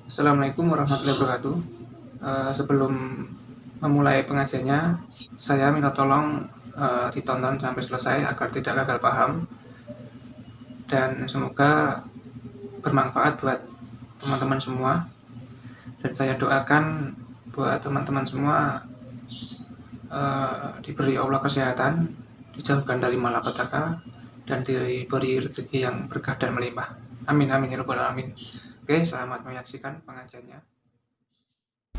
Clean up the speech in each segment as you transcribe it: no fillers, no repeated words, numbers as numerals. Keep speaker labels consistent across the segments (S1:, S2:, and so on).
S1: Assalamualaikum warahmatullahi wabarakatuh. Sebelum memulai pengajiannya, saya minta tolong ditonton sampai selesai agar tidak gagal paham dan semoga bermanfaat buat teman-teman semua. Dan saya doakan buat teman-teman semua diberi Allah kesehatan, dijauhkan dari malapetaka, dan diberi rezeki yang berkah dan melimpah. Amin amin ya rabbal alamin. Oke, selamat menyaksikan pengajiannya.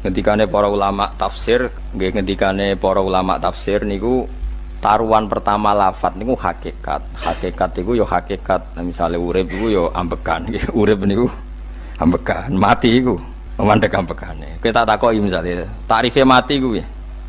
S2: Ngendikane para ulama tafsir, nggih ngendikane para ulama tafsir niku taruhan pertama lafat niku hakikat. Hakikat iku ya hakikat. Nah, misale urip iku ya ambekan. Urip niku ambekan, mati iku mandek ambekane. Kowe tak takoki misale, takrife mati iku piye?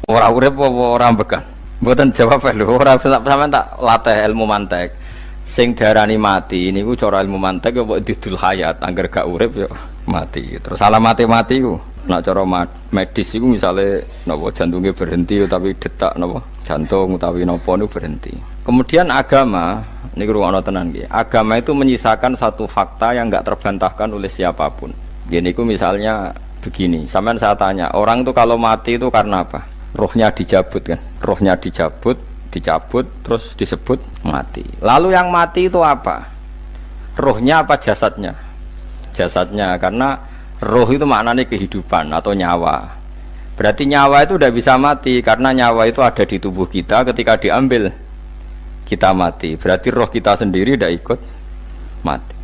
S2: Ora urip apa ora ambekan? Mboten jawab lho, ora sampean tak latih ilmu mantek. Sing diarani mati niku cara ilmu mantek ya kok didul hayat, angger gak urip ya mati. Terus alamate mati ku nek cara medis iku misale napa jantungnya berhenti tapi detak napa jantung utawi napa niku berhenti. Kemudian agama niku ruwono tenan nggih. Agama itu menyisakan satu fakta yang enggak terbantahkan oleh siapapun. Nggih niku misalnya begini, sampean saya tanya, orang itu kalau mati itu karena apa? Rohnya dicabut kan? Rohnya dicabut terus disebut mati. Lalu yang mati itu apa? Rohnya apa jasadnya? Jasadnya, karena roh itu maknanya kehidupan atau nyawa. Berarti nyawa itu tidak bisa mati karena nyawa itu ada di tubuh kita, ketika diambil kita mati. Berarti roh kita sendiri tidak ikut mati.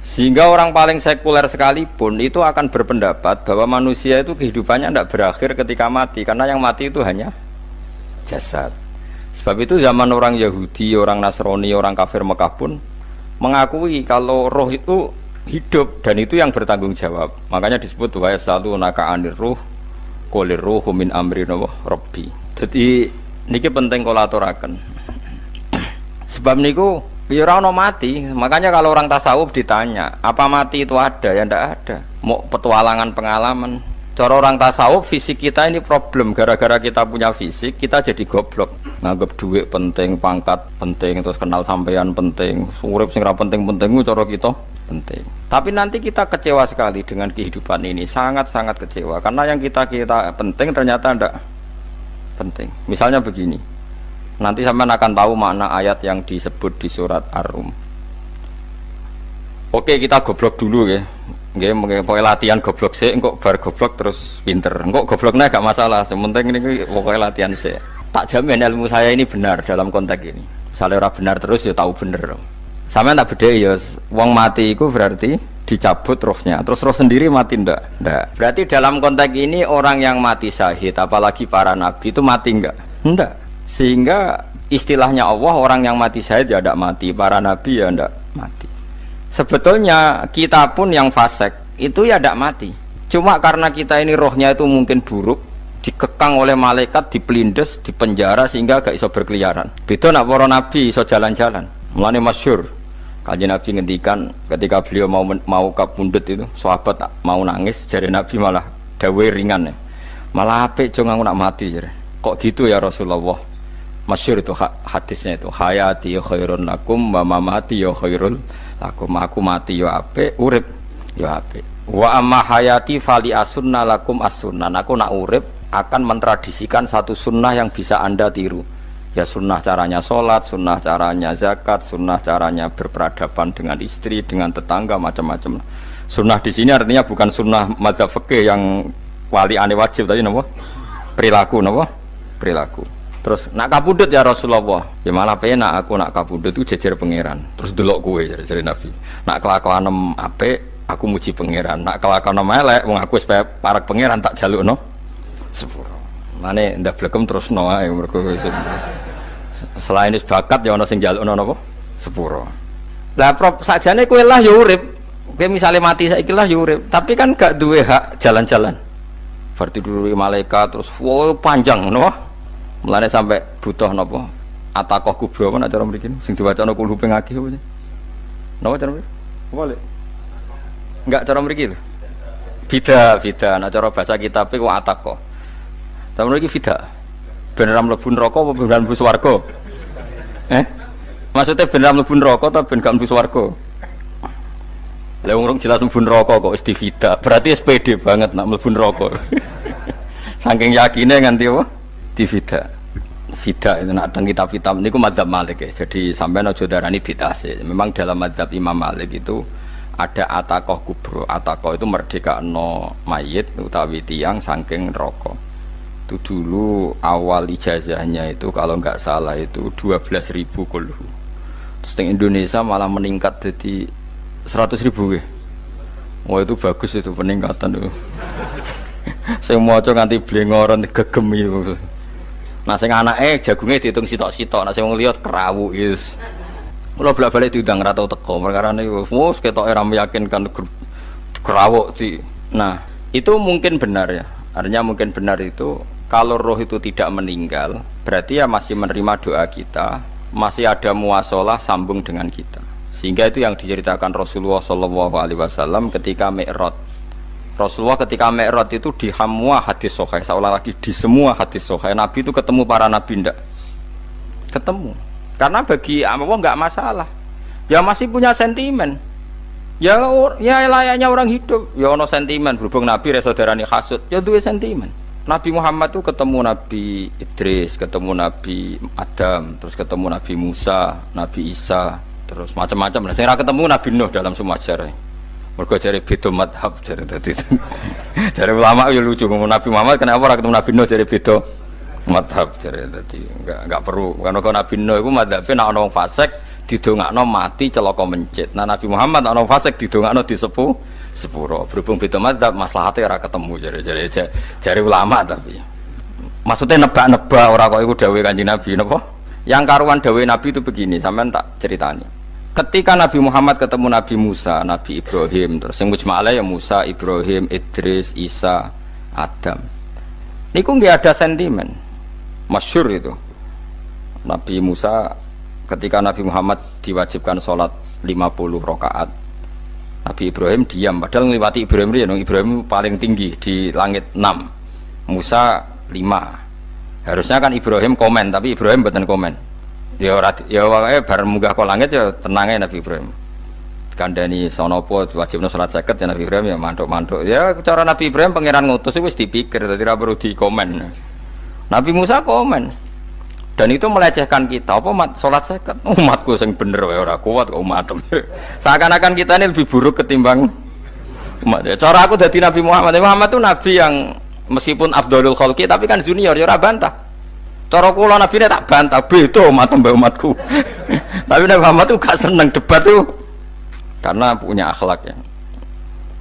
S2: Sehingga orang paling sekuler sekalipun itu akan berpendapat bahwa manusia itu kehidupannya tidak berakhir ketika mati, karena yang mati itu hanya jasad. Sebab itu zaman orang Yahudi, orang Nasrani, orang kafir Mekah pun mengakui kalau roh itu hidup dan itu yang bertanggung jawab. Makanya disebut wa yasalunaka 'anir ruh qulir ruhu min amri rabbi. Jadi niki penting kula aturaken. Sebab niku ya ora ono mati. Makanya kalau orang tasawuf ditanya, apa mati itu ada? Ya ndak ada. Mau petualangan pengalaman. Cara orang tasawuf, fisik kita ini problem. Gara-gara kita punya fisik, kita jadi goblok. Nganggep duit penting, pangkat penting, terus kenal sampean penting, urip sing ra penting-penting cara kita penting. Tapi nanti kita kecewa sekali dengan kehidupan ini, sangat-sangat kecewa. Karena yang kita penting ternyata ndak penting. Misalnya begini, nanti sampean akan tahu makna ayat yang disebut di surat Ar-Rum. Oke, kita goblok dulu ya. Nggih, pokoke latihan goblok sik, engko bar goblok terus pinter. Engko gobloknya gak masalah, sementing ini pokoke latihan sik. Tak jamin ilmu saya ini benar dalam konteks ini. Misalnya ora benar terus ya tahu bener. Sampeyan tak bedheki ya, wong mati iku berarti dicabut rohnya. Terus roh sendiri mati ndak? Ndak. Berarti dalam konteks ini orang yang mati syahid, apalagi para nabi itu mati enggak? Ndak. Sehingga istilahnya Allah, orang yang mati syahid ya ndak mati, para nabi ya ndak mati. Sebetulnya kita pun yang fasik itu ya tidak mati. Cuma karena kita ini rohnya itu mungkin buruk, dikekang oleh malaikat, dipelindes, dipenjara sehingga gak iso berkeliaran. Beda nak para nabi iso jalan-jalan. Mulane masyhur Kanjeng Nabi ngendikan ketika beliau mau kapundhut itu, sahabat mau nangis, jare Nabi malah dawuhe ringan ya. Malah apik jong aku nak mati jare. Kok gitu ya Rasulullah? Masyhur itu hadisnya itu, hayati khairun lakum wa mamati ya khairul lakum. Aku mati ya apik, urip ya apik. Wa amma hayati fali asunna lakum as-sunnah. Aku nak urip akan mentradisikan satu sunnah yang bisa Anda tiru. Ya sunnah caranya sholat, sunnah caranya zakat, sunnah caranya berperadaban dengan istri, dengan tetangga, macam-macam. Sunnah di sini artinya bukan sunnah madzhab fikih yang wali ane wajib tadi napa? Perilaku napa? Perilaku. Terus nak kapundhut ya Rasulullah, ya malah penak aku nak kapundhut itu jejer pangeran. Terus delok kowe jare Nabi. Nak kelakuan apik aku muji pangeran. Nak kelakuan elek wong aku wis parek pangeran tak jalukno sepuro. Mane ndak blekem terusno ae mergo selain wis bakat ya ana sing jalukno napa? Sepuro. Lah prop sakjane kowe lah ya urip. Kowe misale mati saiki lah ya urip, tapi kan gak duwe hak jalan-jalan. Berarti dulu malaikat terus panjang ngono. Mulane sampai butuh napa? Atakoh kubro apa nek cara mriki sing diwacana kulhu ping akeh apa? Napa cara mriki? Boleh. Enggak cara mriki lho. Bida nek cara bahasa kitab iku atakoh. Cara mriki bida. Ben ra mlebu neraka apa ben mlebu swarga? Maksudnya ben ra mlebu neraka ta ben gak mlebu swarga? Lah wong jelas mlebu neraka kok wis divida. Berarti SPD banget nak mlebu neraka. Saking yakine nganti apa? Divida. Vida itu nak teng kitab-kitab niku madzhab Malik ya. Jadi sampean aja darani bid'ah sih. Memang dalam madzhab Imam Malik itu ada ataqah kubro. Ataqah itu merdekakno mayit utawi tiyang saking neraka. Itu dulu awal ijazahnya itu kalau nggak salah itu 12.000 kulhu. Terus di Indonesia malah meningkat jadi 100.000 ya. Wah itu bagus itu peningkatan itu. Saya mau coba nganti blengoran gegem itu. Nah sing anake jagunge diitung sitok-sitok, nah sing wong liya kerawu is. Mula bolak-balik diundang ra tau teko, perkara niku wis ketoke ra meyakinkan kerawuk di. Nah, itu mungkin benar ya. Artinya mungkin benar itu kalau roh itu tidak meninggal, berarti ya masih menerima doa kita, masih ada muasalah sambung dengan kita. Sehingga itu yang diceritakan Rasulullah SAW ketika Mi'raj. Rasulullah ketika Mi'raj itu di semua hadis sahih, seolah lagi di semua hadis sahih Nabi itu ketemu para nabi ndak? Ketemu. Karena bagi Allah nggak masalah. Ya masih punya sentimen. Ya layaknya orang hidup. Ya ono sentimen berhubung Nabi saudarane hasud, ya duwe sentimen. Nabi Muhammad itu ketemu Nabi Idris, ketemu Nabi Adam, terus ketemu Nabi Musa, Nabi Isa, terus macam-macam. Saya ketemu Nabi Nuh dalam semua sejarah. Mergo jare beda madhab jare dadi. Jare ulama ya lucu ngomong Nabi Muhammad kenapa ora ketemu Nabi Nuh jare beda madhab jare dadi enggak perlu. Karena kalau Nabi Nuh iku madhabe nek ana wong fasik didongakno mati celaka mencit. Nah Nabi Muhammad ana wong fasik didongakno sepuro. Berhubung beda madhab maslahate ora ketemu jare ulama tapi. Maksudnya nebak-nebak ora kok iku dawuhe Kanjeng Nabi napa? Yang karuan dawuhe Nabi itu begini, sampean tak ceritani. Ketika Nabi Muhammad ketemu Nabi Musa, Nabi Ibrahim, terus yang mujma'ala ya Musa, Ibrahim, Idris, Isa, Adam. Niku nggak ada sentimen, masyhur itu. Nabi Musa ketika Nabi Muhammad diwajibkan sholat 50 rakaat, Nabi Ibrahim diam, padahal ngliwati Ibrahim ya, Ibrahim paling tinggi di langit 6, Musa 5. Harusnya kan Ibrahim komen, tapi Ibrahim bukan komen. Ya bar munggah ke langit ya tenangnya Nabi Ibrahim. Kandhani sonopo wajibna salat 50 ya Nabi Ibrahim ya mantuk-mantuk. Ya cara Nabi Ibrahim pangeran ngutus wis dipikir dadi ora perlu dikomen. Nabi Musa komen. Dan itu melecehkan kita. Apa salat 50? Umatku sing bener wae ora kuat kok umatem. Seakan-akan kita ini lebih buruk ketimbang umat. Ya, cara aku dadi Nabi Muhammad. Muhammad itu nabi yang meskipun afdhalul khalqi tapi kan junior ya ora bantah. Cara kula Nabi ini tak bantah, beda umat mbak umatku. Tapi Nabi Muhammad itu gak seneng debat itu karena punya akhlak ya.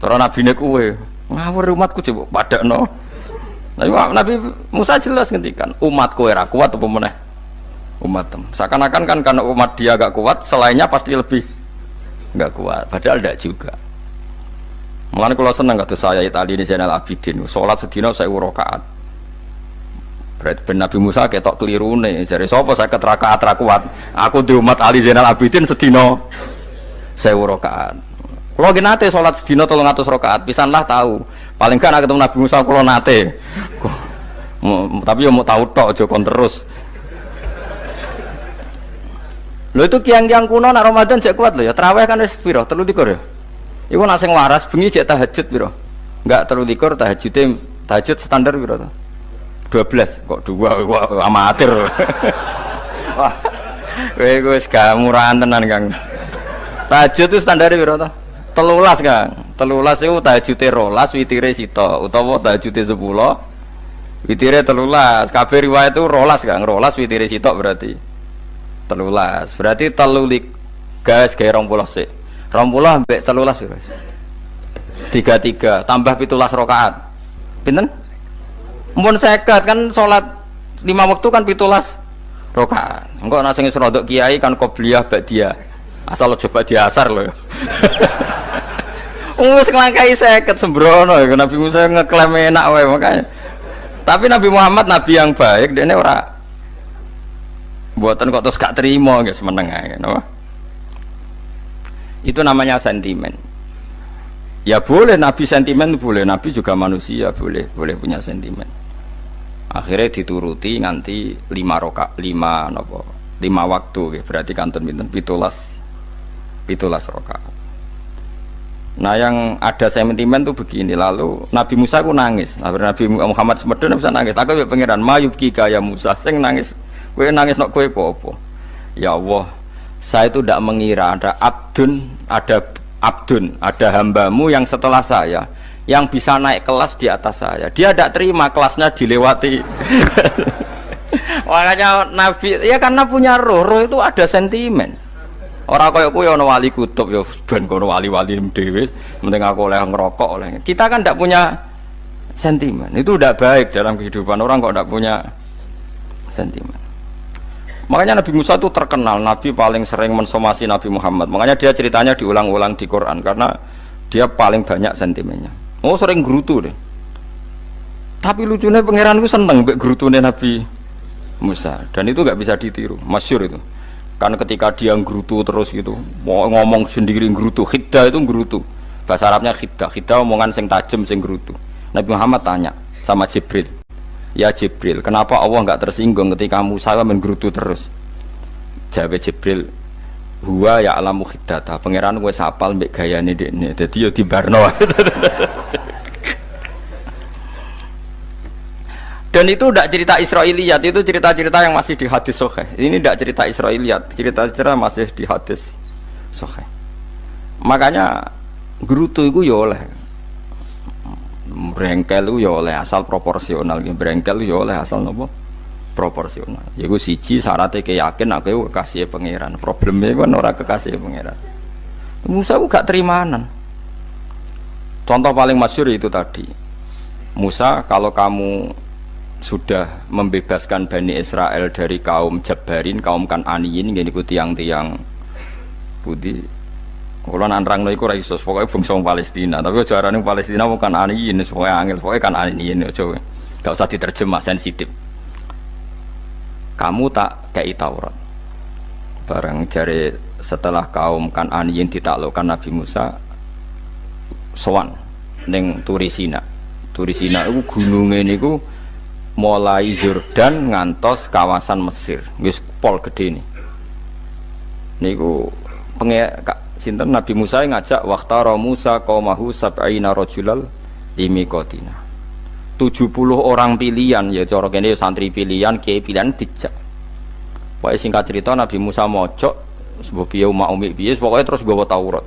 S2: Cara Nabi ini kuwe ngawur umatku coba padakno. Nabi Musa jelas ngendikan umatku ora kuat apa meneh umatem. Seakan-akan kan karena umat dia gak kuat, selainnya pasti lebih gak kuat. Padahal tidak juga. Mulane kula seneng kados saya Itali ini Zainal Abidin, salat sedina 1000 rakaat. Berarti Nabi Musa ketok keliru nih. Jadi sopo saya keterakaat kuat. Aku di umat Ali Zainal Abidin sedino 1000 rakaat. Kalau gini nate sholat sedino 300 rakaat, pisanlah tahu. Paling kan ketemu Nabi Musa kalau nate. Tapi ya mau tahu tok jokon terus. Lo itu kiang-kiang kuno nak Ramadan cek kuat lo ya. Terawih kan wis piro? 3 ya. Iku nak sing waras bengi cek tahajud piro? Enggak 3 tahajud standar piro to? 12 kok 2 amatir. Wah. Kowe wis gak murahan tenan Kang. Tahajud itu standar piro to? 13 Kang. 13 iku tahajude 12 witire sita utawa tahajude 10 witire 13. Kabeh riwayat itu 12 Kang. 12 witire sita berarti 13. Berarti 3 gas gawe 20 sik. 20 ambek 13 piro? 33 tambah 17 rakaat. Pinten? Mun 50 kan sholat 5 waktu kan 17 rakaat. Engko nek sing rodok kiai kan qobliyah ba'diyah. Asal coba diasar lho. Wis nglangkai 50 sembrono Nabi Musa ngeklaim enak wae makanya. Tapi Nabi Muhammad nabi yang baik, dene ora mboten kok terus gak terima guys meneng ae napa. Itu namanya sentimen. Ya boleh Nabi sentimen boleh, Nabi juga manusia boleh punya sentimen. Akhirnya dituruti nganti 5 waktu berarti kanton pinten 17 rakaat. Nah yang ada sentimen tuh begini, lalu Nabi Musa ku nangis, Nabi Muhammad semedon bisa nangis. Aku ya pangeran mayubki kaya Musa, sing nangis, kowe nangis nok kowe apa? Ya Allah, saya itu tidak mengira ada abdun, ada hambamu yang setelah saya, yang bisa naik kelas di atas saya. Dia tidak terima kelasnya dilewati. Makanya Nabi, ya karena punya roh itu ada sentimen. Orang kaya kowe ana wali kutub ya ben kono wali-wali dhewe, penting aku oleh ngerokok oleh. Kita kan tidak punya sentimen. Itu tidak baik dalam kehidupan orang kok tidak punya sentimen. Makanya Nabi Musa itu terkenal, Nabi paling sering mensomasi Nabi Muhammad. Makanya dia ceritanya diulang-ulang di Quran karena dia paling banyak sentimennya. Oh sering gerutu deh. Tapi lucunya pangeran itu seneng mbek gerutune Nabi Musa dan itu nggak bisa ditiru, masyhur itu. Kan ketika dia nggerutu terus gitu, mau ngomong sendiri nggerutu, khiddah itu nggerutu. Bahasa Arabnya khiddah, khiddah omongan sing tajem sing nggerutu. Nabi Muhammad tanya sama Jibril, ya Jibril, kenapa Allah nggak tersinggung ketika Musa menggerutu terus? Jawab Jibril, huwa ya alamu khiddata, pangeran wis hafal mbek gayane dekne, dadi yo dibarno. Dan itu tidak cerita Israiliyat, itu cerita-cerita yang masih di hadis sahih. Ini tidak cerita Israiliyat, cerita-cerita masih di hadis sahih. Makanya gerutu itu ya oleh, brengkel itu ya oleh asal proporsional, brengkel itu ya oleh asal nopo proporsional. Yaiku siji syaratnya keyakin aku kekasih pangeran. Problemnya kan orang kekasih pangeran. Musa itu gak terimanan. Contoh paling masyhur itu tadi. Musa, kalau kamu sudah membebaskan Bani Israel dari kaum Jabbarin, kaum Kan'aniyin, ngene iku tiang-tiang budi. Kula nanrangno iku ora iso, pokoke bangsa Palestina, tapi aja arane Palestina wong Kan'aniyin, pokoke angel, pokoke Kan'aniyin aja. Gak usah diterjemah sensitif. Kamu tak kei Taurat. Bareng jare setelah kaum Kan'aniyin ditaklukkan Nabi Musa sowan ning Turisina. Turisina iku gununge niku mulai Yordan ngantos kawasan Mesir, wis pol gede nih. Niku sinten Nabi Musa ngajak waqtara Musa qaumahu sab'ina rajulal limiqatina. 70 orang pilihan ya cara kene santri pilihan, kiai pilihan dijak. Pokoke singkat cerita Nabi Musa mojok sebab piye umat umi piye pokoke terus nggawa Taurat.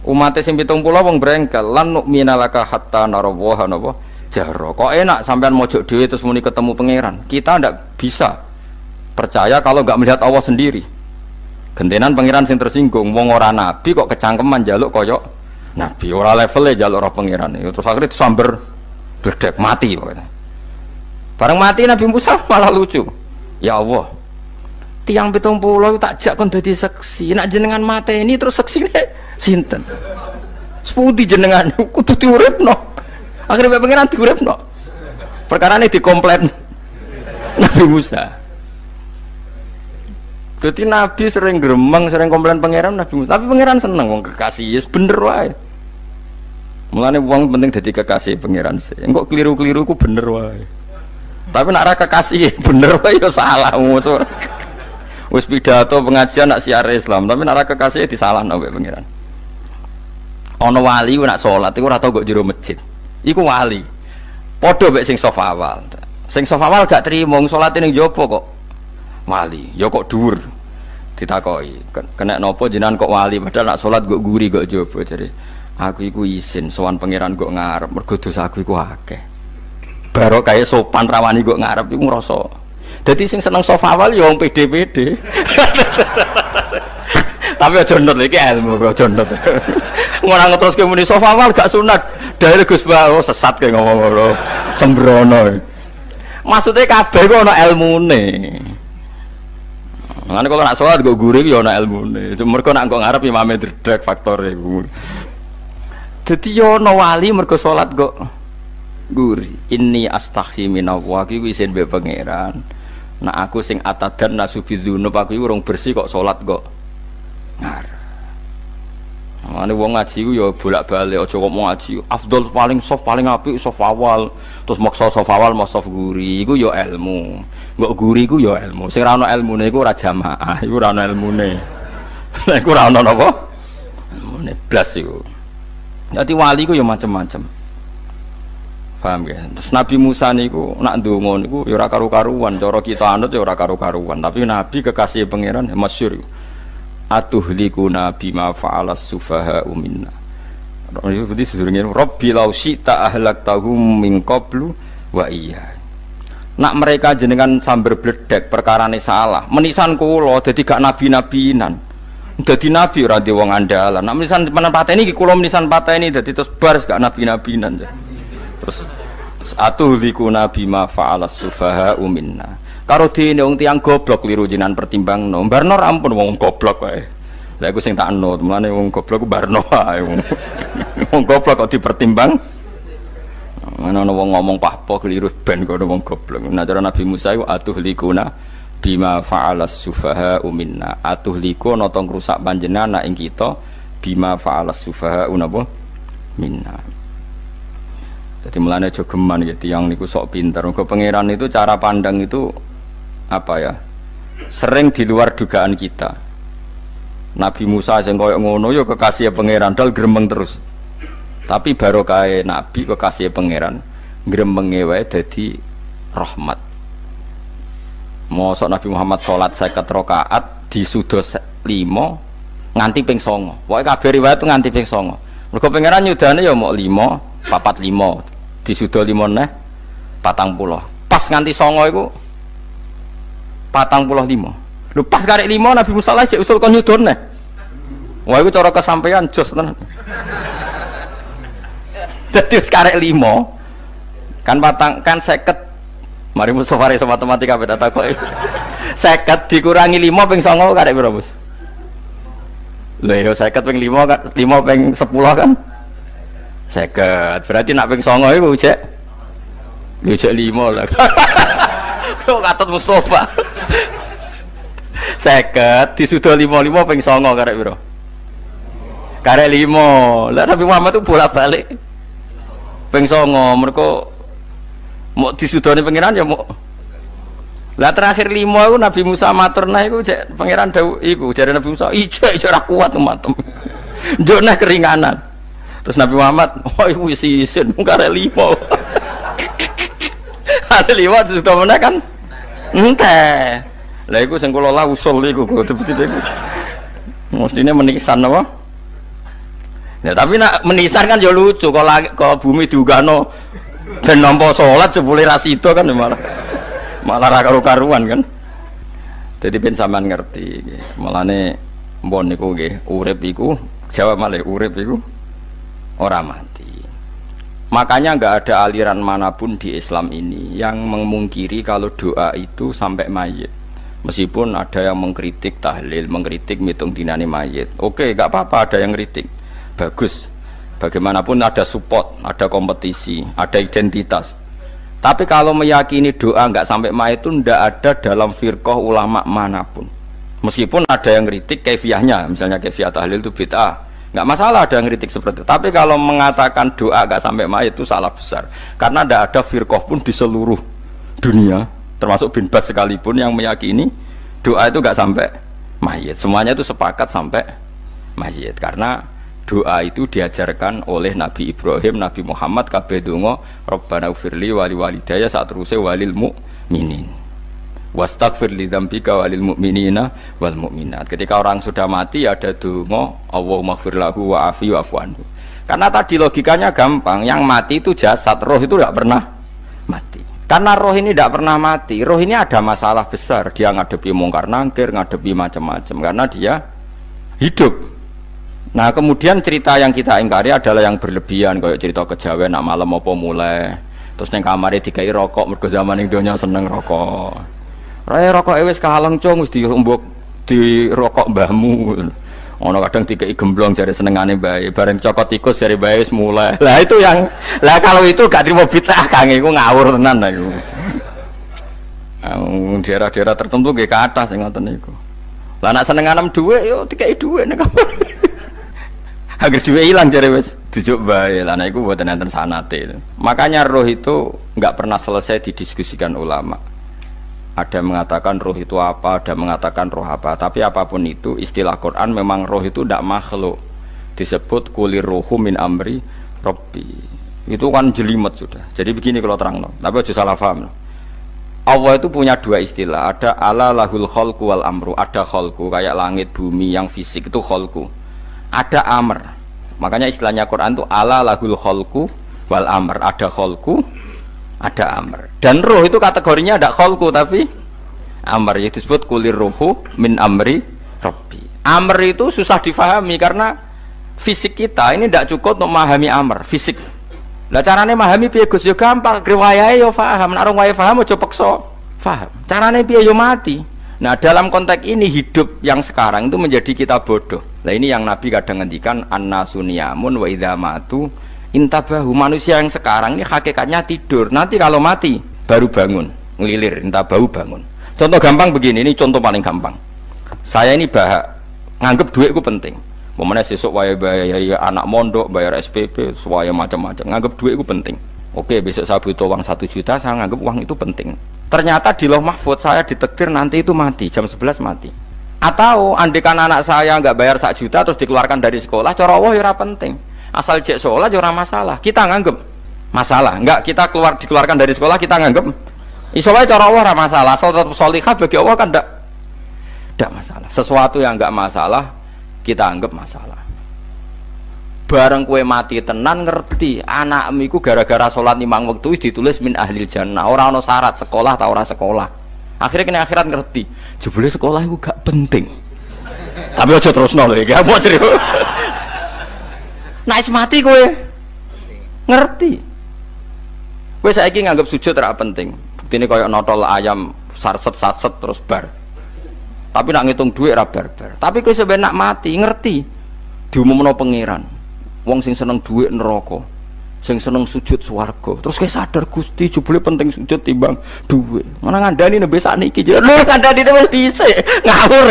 S2: Umate sing 70 wong brengkel lan nu'mina laka hatta narawaha napa jaro. Kok enak sampean mojok dhewe terus muni ketemu pangeran. Kita ndak bisa percaya kalau nggak melihat Allah sendiri. Gentenan pangeran sing tersinggung, wong ora nabi kok kecangkeman njaluk koyok nabi, ora levele njaluk roh pangeran. Terus akhirnya disamber bledek mati pokoknya. Bareng mati Nabi Musa malah lucu. Ya Allah, tiang 70 tak jak kon dadi seksi. Nek jenengan mateni terus seksine sinten? Sepundi jenengan kudu diuripno. Akhirnya pengiran diuripno. Perkara ini dikomplain Nabi Musa. Jadi Nabi sering gremeng, sering komplain pangeran Nabi Musa. Tapi pangeran seneng wong kekasih, yes bener wae. Mulane wong penting dadi kekasih pangeran sih. Engko keliru-keliru ku bener wae. Tapi nek ora kekasih bener wae ya salah. Wis pidato pengajian nak siar Islam, tapi nek ora kekasih disalahno mbek pangeran. Ana wali ku nak salat iku ora tau kok jero masjid. Iku wali. Padha mek sing saf awal. Sing saf awal gak trimo salate ning jaba kok wali. Ya kok dhuwur. Ditakoki, kena napa jenengan kok wali padahal nak salat kok guri kok jaba jare. Aku iku isin sowan pangeran kok ngarep mergo dosa aku iku akeh. Baro kaya sopan rawani kok ngarep iku ngrasa. Dadi sing seneng saf awal ya wong pede-pede. Tapi aja nut iki ilmu aja nut. Ora ngeteruske muni saf awal gak sunat. Dari Gus Bawo sesat kayak ngomong ngono, sembrono. Maksudnya kabeh kok ana ilmune. Ngene kalau nak sholat gue gurih ya ana ilmune. Mergo nak kok ngarep imame dredeg faktor iku. Dadi yo ana wali mergo sholat kok gurih. Inni astaghfi minallah iku isin be pangeran. Nak aku sing atadan nasubidzunub aku iku urung bersih kok sholat kok ngarep. Ane wong ngaji ku ya bolak-balik aja kok mau ngaji. Afdol paling soft paling apik soft awal. Terus maksa soft awal mau soft guri iku ya ilmu. Mbok guri iku ya ilmu. Sing ora ana ilmune iku ora jamaah, iku ora ana ilmune. Nek ora ana napa? Ilmune blas iku. Dadi wali ku ya macam-macam. Paham ya? Terus Nabi Musa niku nak ndonga niku ya ora karu-karuan, cara kita anut ya ora karu-karuan, tapi Nabi kekasih pangeran masyhur. Atuhlikuna bima fa'alas sufaha minna. Itu sedurunge Rabbi law syi'ta ahlaktahum min qablu wa iya. Nak mereka jenengan sambar bledek perkarane salah, menisan kula dadi gak nabi-nabinan. Dadi nabi ora di wong andalan. Nak menisan pateni iki kula menisan pateni dadi terus bar gak nabi-nabinan. Terus atuhlikuna bima fa'alas sufaha minna. Karo dene wong tiyang goblok kliru jinan pertimbangno. Barno ampun wong goblok wae. Lah iku sing tak anut, mulane wong goblok ku barno wae. Wong goblok kok dipertimbang. Ana wong ngomong pahpo kliru ben kono wong goblok. Nah cara Nabi Musa iku atuhlikuna bima fa'alas sufaha minna. Atuhliku ana tong rusak panjenengan ing kita bima fa'alas sufaha napa minna. Jadi mulane aja geman gitu yang niku sok pinter. Mergo pangeran itu cara pandang itu apa ya? Sering di luar dugaan kita. Nabi Musa sing koyo ngono ya kekasih pangeran dal gremeng terus. Tapi barokah Nabi kekasih pangeran gremenge wae dadi rahmat. Mosok Nabi Muhammad salat 50 rakaat disudos 5 nganti ping 9. Pokoke kabeh riwayat itu nganti ping 9. Mergo pangeran nyudane ya mok 5, 45 disudo 5 neh 40. Pas nganti 9 iku 45. Lho pas karek 5 Nabi Musa lagi usul kon nyudon neh. Wah iku cara kesampaian jos tenan. Dadi wis karek 5 kan kan 50. Mari Mustofa iso matematika beta takoki. 50 dikurangi 5 ping 9 karek piro, Bos? Lho ya 50 ping 5 kan 5 ping 10 kan 50. Berarti nak ping 9 iku jek 5 lah. Kok katut Mustofa. 50 disudo 55 ping 9 karek piro? Karek 5. Lah Nabi Muhammad itu bolak-balik ping 9 mergo mau disudone pangeran ya mau. Lah terakhir 5 iku Nabi Musa matur nah iku jek pangeran dawuh iku jare Nabi Musa ijo ora kuat matem. Njuk nah keringanan. Terus Nabi Muhammad oh iku wis isin mung karek 5. Ada 5 disudone meneh kan ente. Lah iku sing kula lah usul iku betul-betul iku. Mestine menisan apa? Ya tapi nak menisan kan ya lucu kalau bumi diugano ben nampa salat jebule ra sida kan malah ra karo-karuan kan. Dadi ben sampean ngerti nggih. Mulane mbon niku nggih urip iku jawab malih urip iku ora mati. Makanya enggak ada aliran manapun di Islam ini yang memungkiri kalau doa itu sampai mayit. Meskipun ada yang mengkritik tahlil, mengkritik mitung dinane mayit. Oke, enggak apa-apa ada yang kritik. Bagus. Bagaimanapun ada support, ada kompetisi, ada identitas. Tapi kalau meyakini doa enggak sampai mayit itu enggak ada dalam firqah ulama manapun. Meskipun ada yang kritik kaifiahnya, misalnya kaifiah tahlil itu bid'ah. Enggak masalah ada yang kritik seperti itu. Tapi kalau mengatakan doa enggak sampai mayit itu salah besar. Karena enggak ada firqah pun di seluruh dunia, termasuk bin Bas sekalipun yang meyakini doa itu enggak sampai mayit. Semuanya itu sepakat sampai mayit. Karena doa itu diajarkan oleh Nabi Ibrahim, Nabi Muhammad kabeh donga Rabbana ufirli wali walidayya saat teruse walil mu'minin wastaghfir li dzambika walil mu'minina wal mu'minat. Ketika orang sudah mati ada donga Allahumma ighfir lahu wa afi wa'fu anhu. Karena tadi logikanya gampang, yang mati itu jasad, roh itu tidak pernah mati. Karena roh ini tidak pernah mati, roh ini ada masalah besar, dia ngadepi mungkar nangkir, ngadepi macam-macam karena dia hidup. Nah kemudian cerita yang kita ingkari adalah yang berlebihan, kayak cerita kejawen nak malam apa mulai terus neng kamar dikai rokok mergo zaman ning donya seneng rokok. Raya rokok wis kahaleng cung wis diumbuk di rokok mbahmu. Ono kadang dikai gemblong jare senengane bae, bareng cokot tikus jare bae wis mulai. Lah itu yang lah kalau itu gak trimo bid'ah Kang iku ngawur tenan lah iku. Daerah-daerah tertentu nggih ke atas sing ngoten niku. Lah nak senenganem dhuwit yo dikai dhuwit nek agar duwe hilang jare wis dijuk bae lan iku mboten enten sanate. Makanya roh itu enggak pernah selesai didiskusikan ulama. Ada mengatakan roh itu apa, ada mengatakan roh apa. Tapi apapun itu istilah Quran memang roh itu ndak makhluk. disebut kulir ruhu min amri Rabbi. Itu kan jelimet sudah. Jadi begini kalau terang, tapi aja salah paham. Allah itu punya dua istilah. Ada ala lahul khalqu wal amru. Ada khalqu kayak langit bumi yang fisik itu khalqu. Ada amr. Makanya istilahnya Quran itu ala lahul khalqu wal amr. Ada khalqu, ada amr. Dan ruh itu kategorinya ada khalqu tapi amr, yaitu disebut kulir ruhu min amri Rabbi. Amr itu susah difahami karena fisik kita ini tidak cukup untuk memahami amr fisik. Lah carane memahami piye Gus? Yo gampang, riwayahe yo paham. Nek ora paham aja peksa paham. Carane piye yo mati. Nah, dalam konteks ini hidup yang sekarang itu menjadi kita bodoh. Nah, ini yang Nabi kadang ngendikan annasuniyamun wa idza matu intabahu. Manusia yang sekarang ini hakikatnya tidur. Nanti kalau mati baru bangun, ngelilir, intabahu bangun. Contoh gampang begini, ini contoh paling gampang. Saya ini nganggep duit itu penting. Momennya sesuk bayar anak mondok, bayar SPP, semuanya macam-macam. Nganggep duit itu penting. Oke, besok saya butuh uang 1 juta, saya nganggep uang itu penting. Ternyata di Lauh Mahfudz saya ditakdir nanti itu mati, jam 11 mati. Atau andikan anak saya nggak bayar 1 juta terus dikeluarkan dari sekolah, cara Allah ya penting. Asal cek sholat ya masalah. Kita nganggep masalah. Enggak, kita dikeluarkan dari sekolah kita nganggep isolah cara Allah masalah. Asal tetap sholihah bagi Allah kan enggak masalah. Sesuatu yang enggak masalah kita anggap masalah. Bareng kue mati tenan ngerti anakmu iku gara-gara sholat 5 waktu ditulis min ahlil jannah. Ora ana syarat sekolah ta ora sekolah. Akhirnya kena akhirat ngerti jebule sekolah itu gak penting. Tapi aja terusno lho iki apa cerita. Nek mati kue ngerti. Kue saiki nganggap sujud ora penting. Buktine koyo notol ayam sarset terus bar. Tapi nak ngitung duit ra barbar. Tapi kowe sampeyan nak mati ngerti diumumno pangeran. Wong sing seneng duit neraka, sing seneng sujud swarga. Terus kowe sadar Gusti jebule penting sujud timbang duit. Mana ngandani nembe sakniki lho ngandani wis dhisik ngawur.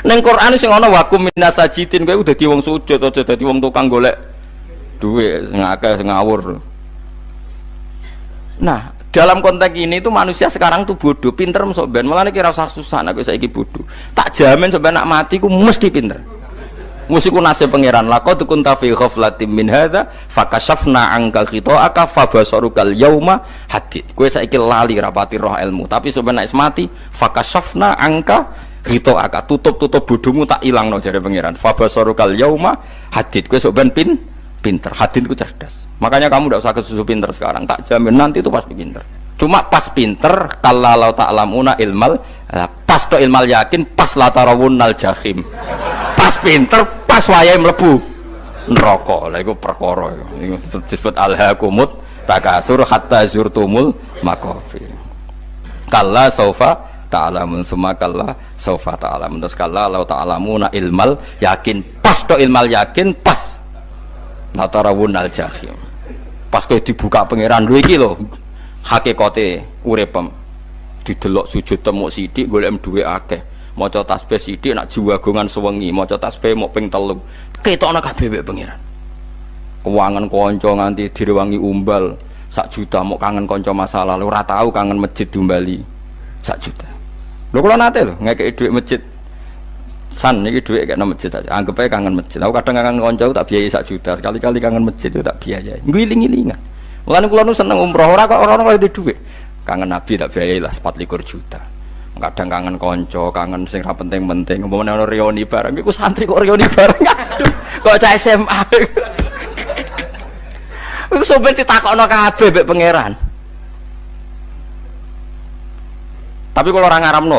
S2: Ning Quran sing ana wakum minasajidin kowe udah dadi wong sujud aja dadi wong tukang golek duit ngakeh ngawur. Nah, dalam konteks ini itu manusia sekarang tuh bodoh, pinter sok ben. Mulane kira usah susah nek saiki bodoh. Tak jamin sampeyan nak mati ku mesti pinter. Mesti ku nasib pangeran. Laqad kunta fi ghaflatin min hadza fakashafna anka khita'aka fabasarukal yauma hadid. Kowe saiki lali rapati roh ilmu, tapi sampeyan nek mati fakashafna anka khita'aka. Tutup bodohmu tak ilangno jare pangeran. Fabasarukal yauma hadid. Kowe sok ben pinter. Hadid ku cerdas. Makanya kamu tidak usah kesusu pinter sekarang, tak jamin nanti itu pasti pinter. Cuma pas pinter kalau ta'lamuna ilmal, pas to ilmal yakin, pas la tarawunnal jahim. Pas pinter, pas wayahe mlebu neraka. Lha iku perkara iku disebut alhaqumut takatsur hatta zurtumul maqabir. Kalla saufa ta'lamun summa kalla saufa ta'lamun. Terus kalla la ta'lamuna ilmal yakin, pas to ilmal yakin, pas la tarawunnal jahim. Pas kowe dibuka pangeran lho iki lho hakikate uripem didelok sujud temuk sithik golek duwe akeh maca tasbih sithik nak jiwagongan sewengi maca tasbih mok ping 3 ketokno kabeh mek pangeran keuangan kanca nganti direwangi umbal 1 juta mok kangen kanca masa lalu ora tau kangen masjid diumbali 1 juta lho kula nate lho ngekeki dhuwit masjid san iki dhuwit kena masjid aja anggap ae kangen masjid aku kadang kangen kanca tak biayai 1 juta sekali-kali kangen masjid itu tak biayai ngiling-ngilingan mulane kula nu seneng umroh ora kok ora kaya duwe kangen nabi tak biayai lah 24 juta kadang kangen kanca kangen sing ra penting-penting umpamane ana reuni bareng iku santri kok reuni bareng aduh kok cah SMA iku sampe ditakokno kabeh mek pangeran. Tapi kalau orang ngaramno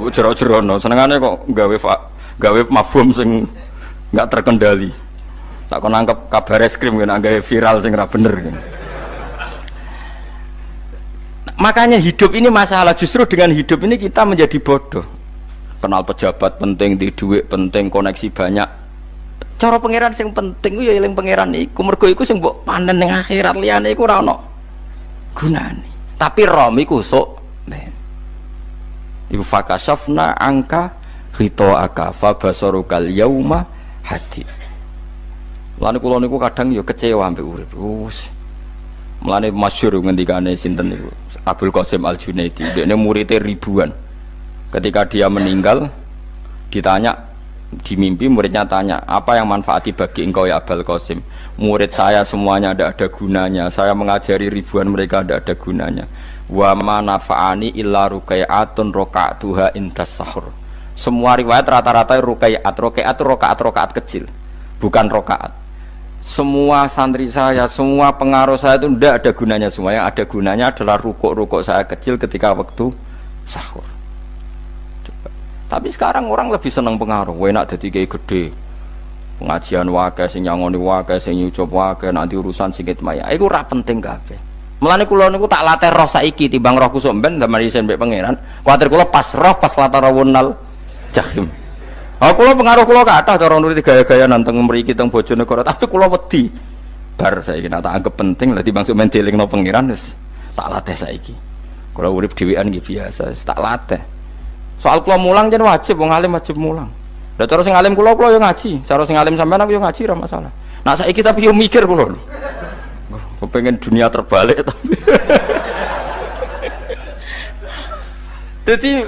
S2: jero-jerono senengane kok gawe mafhum sing enggak terkendali. Tak kon nangkep kabar eskrim kena gawe viral sing ra bener. Makanya hidup ini masalah, justru dengan hidup ini kita menjadi bodoh. Kenal pejabat penting, di duit penting, koneksi banyak. Cara pangeran sing penting ku ya eling pangeran iku, mergo iku sing mbok panen ning akhirat, liyane iku ora ono gunane. Tapi rom iku sok ibu fakashafna angka khita'aka fabasarukal yauma hadid. Lan kula niku kadang ya kecewa ambek urip. Mulane masyhur ngendikane sinten niku Abdul Qasim Al Junaidi, dekne muridé ribuan. Ketika dia meninggal ditanya Di mimpi muridnya tanya, apa yang manfaati bagi engkau ya Abul Qasim? Murid saya semuanya tidak ada gunanya, saya mengajari ribuan mereka tidak ada gunanya. Wa ma nafa'ani illa rukai'atun roka'atuha indas sahur. Semua riwayat rata-rata rukai'at itu rokaat kecil, bukan rokaat. Semua santri saya, semua pengaruh saya itu tidak ada gunanya semua. Yang ada gunanya adalah rukuk saya kecil ketika waktu sahur. Tapi sekarang orang lebih senang pengaruh, enak jadi kayak gede, pengajian wakai, sing nyangoni wakai, sing nyucup wakai, nanti urusan singkit maya, itu rak penting kabeh. Mulane kula niku tak latih roh saiki timbang roh kusuk ben damel isen mbek pangeran. Kuwatir kula pas roh pas latarawunal jahim. Oh kula pengaruh kula kathah cara nuruti gaya-gaya nanteng mriki teng Bojonegoro, tapi kula wedi. Bar saiki tak anggap penting lah timbang sampeyan dielingno pangeran wis tak latih saiki. Kula urip dhewean nggih biasa, tak latih. Soal kula mulang jen wajib, wong alim wajib mulang. Lah cara sing alim kula yo ngaji, cara sing alim sampean aku yo ngaji ora masalah. Nah saiki tapi yo mikir kula. Kepengen dunia terbalik tapi. Jadi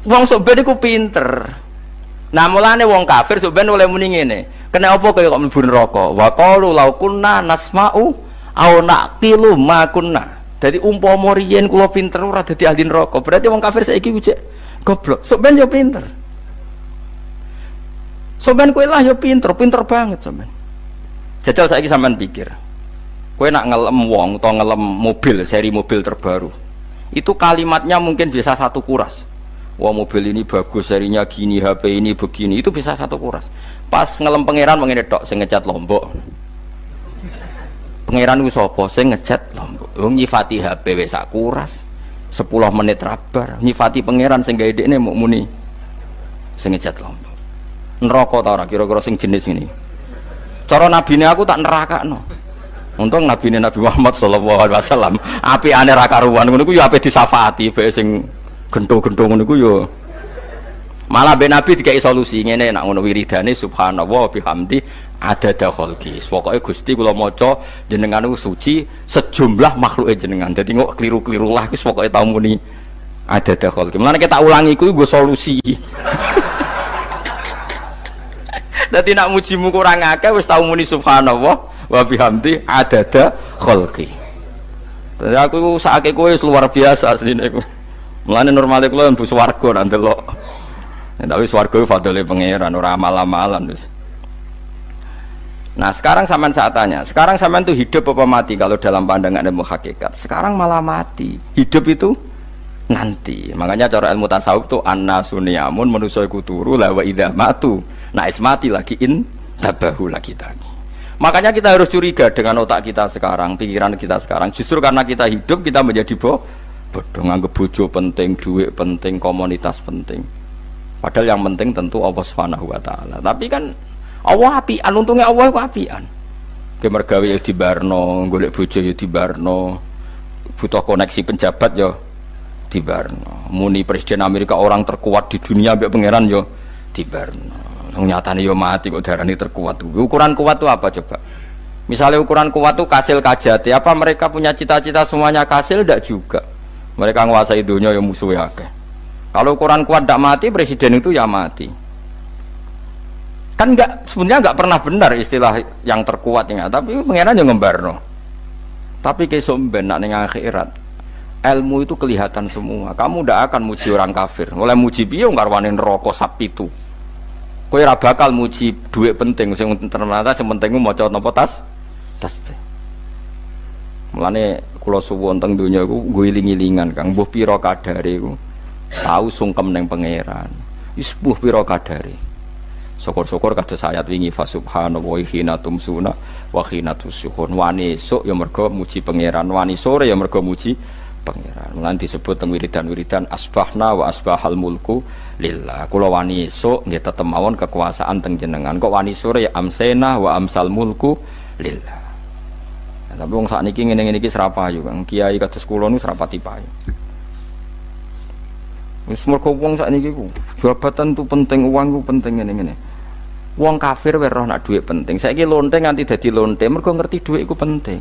S2: wong sok ben iku pinter. Nah mulane wong kafir sok ben oleh muni ngene. Kena apa kaya kok mlebu neraka? Wa qalu law kunna nasma'u aw naqilu ma kunna. Dadi umpama riyen kula pinter ora dadi ahli neraka. Berarti wong kafir saiki ku cek goblok. Sok ben yo pinter. Sok ben kowe lah yo pinter banget sok ben. Jajal saiki sampean pikir. Kowe nak ngelem wong atau ngelem mobil, seri mobil terbaru. Itu kalimatnya mungkin bisa satu kuras. Wah mobil ini bagus, serinya gini, HP ini begini, itu bisa satu kuras. Pas ngelem pangeran mengene tok sing ngecat Lombok. Pangeran ku sapa sing ngecat Lombok? Wong nyifati HP wis sak kuras. 10 menit rabar nyifati pangeran sing gawe dekne muk muni sing ngecat Lombok. Neraka ta ora kira-kira sing jenis ini. Cara nabine aku tak nerakakno. Untung nabine Nabi Muhammad sallallahu alaihi wasallam apikane ra karuan ngono iku ya ape disafaati bae sing gento-gento ngono iku ya. Malah ben Nabi dikai solusi ngene nek ngono wiridane subhanallah bihamdi adada khalqi. Pokoke Gusti kula maca jenengan niku suci sejumlah makhluke jenengan. Dadi kok kliru-kliru lah wis pokoke tau muni adada khalqi. Mulane tak ulangi iku nggo solusi. Dadi nak mujimu kurang akeh wis tau muni subhanallah wa bihamdi adada khalqi. Dadi aku sakake kowe luar biasa asline iku. Mulane normale kula mlebu swarga nang delok. Tapi swarga fadhole pangeran ora amal-amalan wis. Nah sekarang sampean saat tanya, sekarang sampean tuh hidup apa mati kalau dalam pandangan ilmu hakikat? Sekarang malah mati. Hidup itu nanti. Makanya cara ilmu tasawuf tuh an-nasuniyamun manusa iku turu la wa idza matu. Nah is mati lagi in tabahu lagi tadi. Makanya kita harus curiga dengan otak kita sekarang, pikiran kita sekarang. Justru karena kita hidup kita menjadi bodoh, nganggep bojo penting, duit penting, komunitas penting. Padahal yang penting tentu Allah Subhanahu wa taala. Tapi kan Allah apian, untungnya Allah itu apian. Ge mergawe ya dibarno, golek bojo ya dibarno. Butuh koneksi penjabat ya dibarno. Muni presiden Amerika orang terkuat di dunia mbek pangeran ya dibarno. Nyatane yo mati kok darani terkuat. Ukuran kuat itu apa coba? Misalnya ukuran kuat itu kasil kajati, apa mereka punya cita-cita semuanya kasil? Tidak juga. Mereka menguasai dunia yang musuhnya akeh. Kalau ukuran kuat tidak mati, presiden itu ya mati. Kan enggak, sebenarnya enggak pernah benar istilah yang terkuat ya, tapi pangeran yang ngembarno. Tapi kesomben nak ning akhirat. Ilmu itu kelihatan semua. Kamu tidak akan muji orang kafir. Oleh muji piye ngarwani neraka sapitu. Kowe ora bakal muji duit penting, sing ternyata sing penting ku maca napa tasbih. Mulane kula suwun teng donya iku nggo iling-ilingan Kang, mbuh pira kadare iku tau sungkem ning pangeran. Wis mbuh pira kadare. Syukur-syukur kados ayat wingi fa subhanallahi hina tumsuna wa hina tusyuhun. Wani esuk ya mergo muji pangeran, wani sore ya mergo muji pangeran. Mulane disebut teng wiridan-wiridan asbahna wa asbahal mulku lillah. Kula wani esuk nggih tetep mawon kekuasaan teng jenengan. Kok wani sore ya amsena wa amsal mulku lillah. Nah, tapi wong sakniki ngene-ngene iki serapayu Kang. Kiai kados kula niku serapati payu. Wis mergo wong sakniki ku jabatan tu penting, uang ku penting ngene-ngene. Wong kafir wae roh nak dhuwit penting. Saiki lonte nganti dadi lonte mergo ngerti dhuwit iku penting.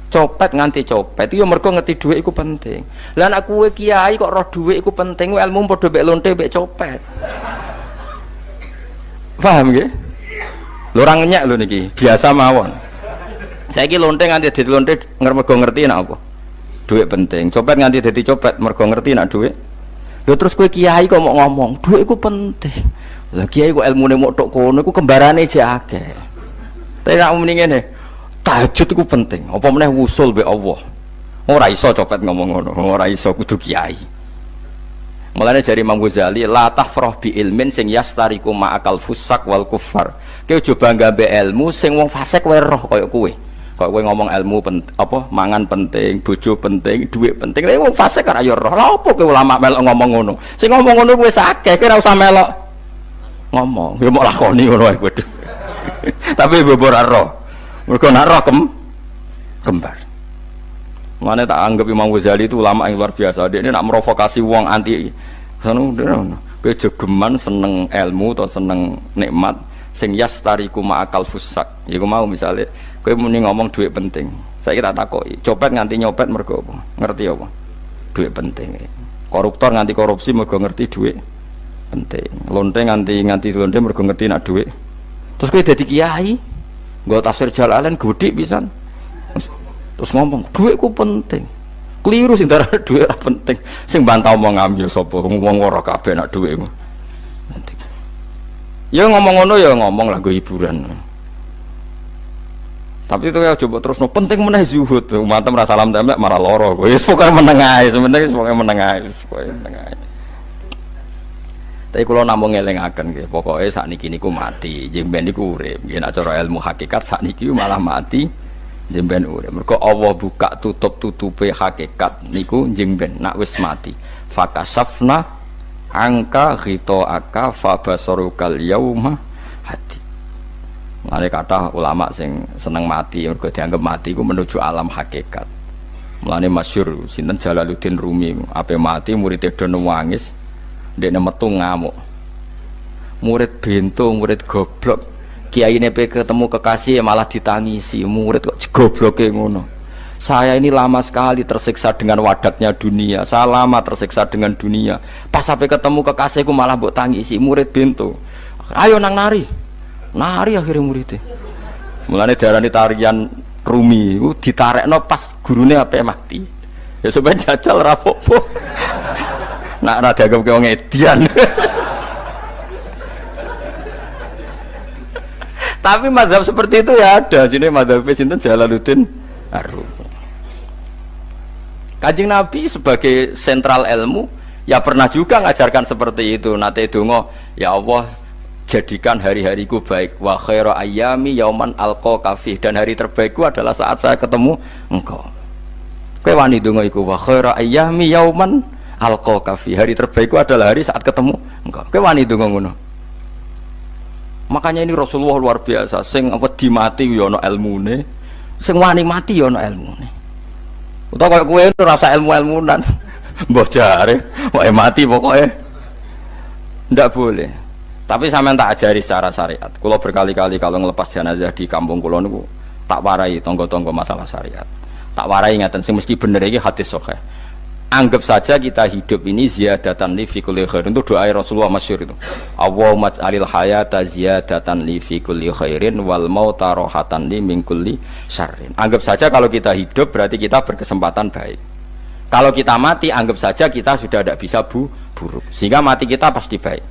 S2: Copet nganti copet itu mergo ngerti dhuwit iku penting. Lah nek kowe kiai kok roh dhuwit iku penting, ilmu padha mek lonte mek copet. Paham nggih? Lho ora ngenyek lho niki, biasa mawon. Saiki lonte nganti dadi lonte mergo ngerti nek apa? Duit penting. Copet nganti dadi copet mergo ngerti nek duit. Lho terus kowe kiai kok mau ngomong, duit iku penting. Lah kiai kok ilmune mok tok kono iku kembarane jek akeh. Tapi nek muni ngene, tahajud iku penting. Apa meneh wusul be Allah. Ora iso copet ngomong ngono, ora iso kudu kiai. Mulane jari Imam Ghazali, la tahfrah bi ilmin sing yastariku ma'akal fusak wal kufar. Kowe coba nggambe ilmu sing wong fasik wae roh kaya kowe. Kok kowe ngomong ilmu apa mangan penting, bojo penting, duit penting. Lha wong fasik kan ayo roh. Lah opo kowe ulama melok ngomong ngono? Sing ngomong ngono wis akeh, kowe ora usah melok ngomong. Ya mok lakoni ngono wae kudu. Tapi bobor roh. Mergo nak roh kembar. Mana tak anggap Imam Ghazali itu ulama yang luar biasa. Dia ini nak merovokasi wong anti sanu kejegeman seneng ilmu atau seneng nikmat sing yastariku ma'akal fusak. Iku mau misalnya kowe muni ngomong duit penting. Saya kita takoki, copet nganti nyopet mergo apa? Ngerti apa? Duit penting. Koruptor nganti korupsi mergo ngerti duit penting. Lonte nganti lonte mergo ngerti nak duit. Terus kowe dadi kiai, nggo tafsir Jalalain gede pisan. Terus ngomong duitku penting, keliru sih darah duit penting, sing bantau mau ngambil sopo, ngomong ngorok kabeh nak duitmu penting. Ya ngomong ngono ya ngomong lah gue hiburan. Tapi itu ya coba terus no penting meneh zuhud, umat merasa salam templek marah loro, gue pokoknya menengai, sebenarnya pokoknya menengai. Tapi kalau namung ngelingaken nggih, pokoke sakniki niku mati, jeng ben niku urip. Nggih nek cara ilmu hakikat sakniki malah mati. Jemben urip. Mergo Allah buka tutup-tutupe hakikat niku jemben nak wis mati. Fakasafna angka ghitaaka fabasarukal yauma hati. Mane kathah ulama sing seneng mati mergo dianggap mati iku menuju alam hakikat. Mulane masyhur sinten Jalaluddin Rumi ape mati murid do nangis ndekne metu ngamuk. Murid bento, murid goblok. Kiai ini ketemu kekasih malah ditangisi, murid kok gobloke ngono. Saya ini lama sekali tersiksa dengan wadatnya dunia, saya lama tersiksa dengan dunia. Pas sampai ketemu kekasihku malah mbok tangisi, murid bento. Ayo nang nari akhirnya muridnya. Mulane diarani tarian Rumi, ditarekno pas gurune ape mati. Ya sampeyan jajal ra apa-apa. Nak ra dianggap wong edian. Tapi mazhab seperti itu ya ada. Jadi mazhab sinten Jalaluddin Ar-Rumi. Kanjeng Nabi sebagai sentral ilmu ya pernah juga ngajarkan seperti itu. Nate donga, ya Allah jadikan hari-hariku baik. Wa khairu ayyami yauman alqa fih, dan hari terbaikku adalah saat saya ketemu engkau. Kowe wani donga iku wa khairu ayyami yauman alqa fih. Hari terbaikku adalah hari saat ketemu engkau. Kowe wani donga ngono. Makanya ini Rasulullah luar biasa, sing apa dimati ya ana ilmune, sing wani mati ya ana ilmune. Utawa kaya kowe ora usah ilmu-ilmunan. Mbah jare, wae mati pokoke. Ndak boleh. Tapi sampean tak ajari secara syariat. Kula berkali-kali kalau ngelepas jenazah di kampung kula niku tak warai tangga-tangga masalah syariat. Tak warai ngaten sing mesti bener iki hadis sahih. Anggap saja kita hidup ini ziyadatan li fi kulli khair. Itu doa Rasulullah masyhur itu. Allahumma ij'alil hayata ziyadatan li fi kulli khairin wal mauta rahatan li min kulli syarrin. Anggap saja kalau kita hidup berarti kita berkesempatan baik. Kalau kita mati anggap saja kita sudah tidak bisa buruk. Sehingga mati kita pasti baik.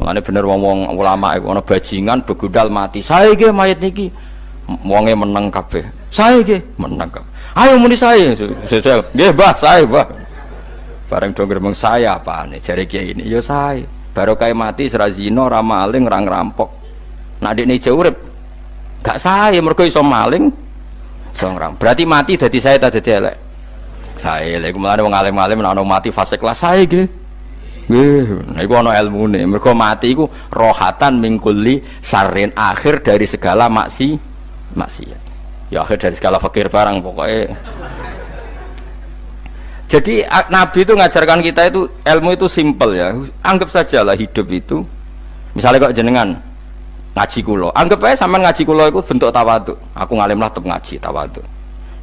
S2: Mulane bener wong ulama iku ana bajingan begudal mati. Saya nggih mayit niki wonge meneng kabeh. Saya nggih meneng kabeh. Ayo muni saya, nggih Mbah, saya Mbah. Bareng do gremeng saya apane jare kiai ini, ya saya. Baru kae mati sira zina, ora maling, ora ngrampok. Nek dekne jauh urip, gak saya mergo iso maling, iso ngrampok. Berarti mati dadi saya ta dadi elek. Saya lek mulane wong alim-alim nek ana mati fase kelas saya nggih. Nggih, niku ana ilmune. Mergo mati iku rohatan mingkuli sarin akhir dari segala maksiat. Ya akhir dari segala fakir barang pokoknya. Jadi Nabi itu ngajarkan kita itu ilmu itu simpel ya. Anggap saja lah hidup itu. Misalnya kok jenengan ngaji kulo, anggap aja sampean ngaji kulo itu bentuk tawaduk. Aku ngalim lah tetep ngaji tawaduk.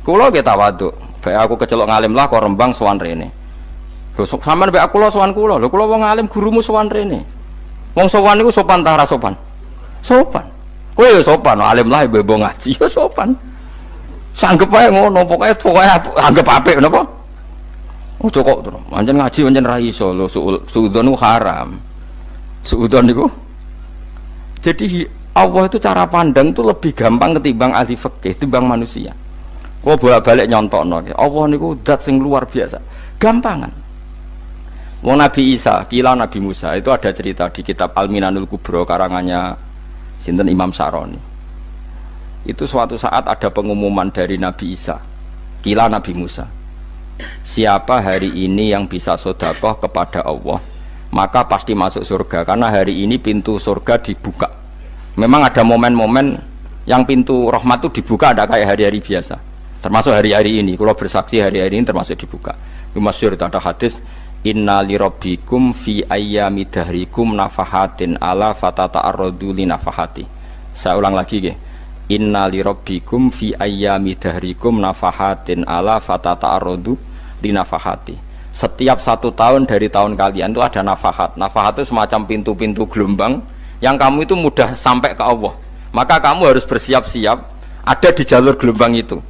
S2: Kulo ge tawaduk. Bae aku kecelok ngalim lah kok Rembang sowan rene. Lho sampean bae aku lo sowan kulo. Lho kulo wong ngalim gurumu sowan rene. Wong sopan niku sopan ta ora sopan? Sopan. Kowe ya sopan, alim lah bebo ngaji ya sopan. Sanggep ae ngono, pokoke anggap apik napa? Ojo kok to. Pancen ngaji pancen ra iso lho, suudzon haram. Suudzon niku. Jadi Allah itu cara pandang itu lebih gampang ketimbang ahli fikih, ketimbang manusia. Kok bolak-balik nyontokno. Allah niku zat sing luar biasa. Gampangan. Wong Nabi Isa, kila Nabi Musa itu ada cerita di kitab Al-Minanul Kubro karangannya sinten Imam Saroni. Itu suatu saat ada pengumuman dari Nabi Isa, kila Nabi Musa. Siapa hari ini yang bisa sedekah kepada Allah, maka pasti masuk surga. Karena hari ini pintu surga dibuka. Memang ada momen-momen yang pintu rahmat itu dibuka, ada kayak hari-hari biasa. Termasuk hari-hari ini. Kalau bersaksi hari-hari ini termasuk dibuka. Masyhur itu ada hadis, Inna li rabbikum fi ayyami dahrikum nafahatin ala fatata'arradu li nafahati. Saya ulang lagi ya. Inna li rabbikum fi ayyami dahrikum nafahatin ala fatata'arradu li nafahati. Setiap 1 tahun dari tahun kalian itu ada nafahat. Nafahat itu semacam pintu-pintu gelombang yang kamu itu mudah sampai ke Allah. Maka kamu harus bersiap-siap ada di jalur gelombang itu.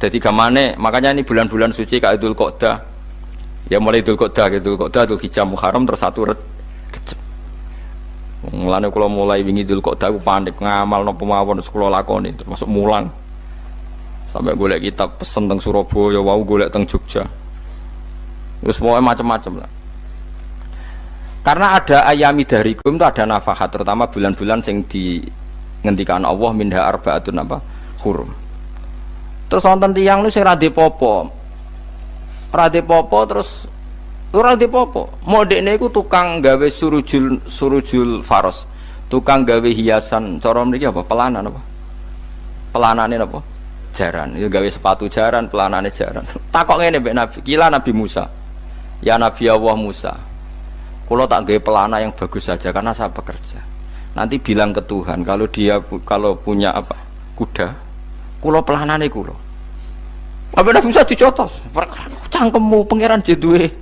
S2: Jadi gamane, makanya ini bulan-bulan suci kayak Dzul Qa'dah. Ya mulai Dzul Qa'dah, Dzul Hijjah, Muharram terus 1 Rejab. Mulane kula mulai wingi Dzul Qa'dah aku panik ngamal napa mawon terus kula lakoni termasuk mulang. Sampai golek kitab pesen teng Surabaya, wau golek teng Jogja. Terus pokoke macam-macam lah. Karena ada ayami dahrikum itu ada nafahat, terutama bulan-bulan sing di ngendikan Allah minha arbaatun apa hurum. Terus wonten tiyang lu sing ra dipopo. Ra dipopo terus ora dipopo. Modekne iku tukang gawe surujul faros. Tukang gawe hiasan, cara mriki apa? Pelanan apa? Pelanane apa? Jaran. Itu gawe sepatu jaran, pelanane jaran. Takok ngene mbek Nabi, kila Nabi Musa. Ya Nabi Allah Musa. Kalau tak gawe pelana yang bagus saja karena saya bekerja. Nanti bilang ke Tuhan kalau punya apa kuda, kulo pelanane kulo. Apa Nabi Musa dicotos? Cangkemmu pangeran jeduwe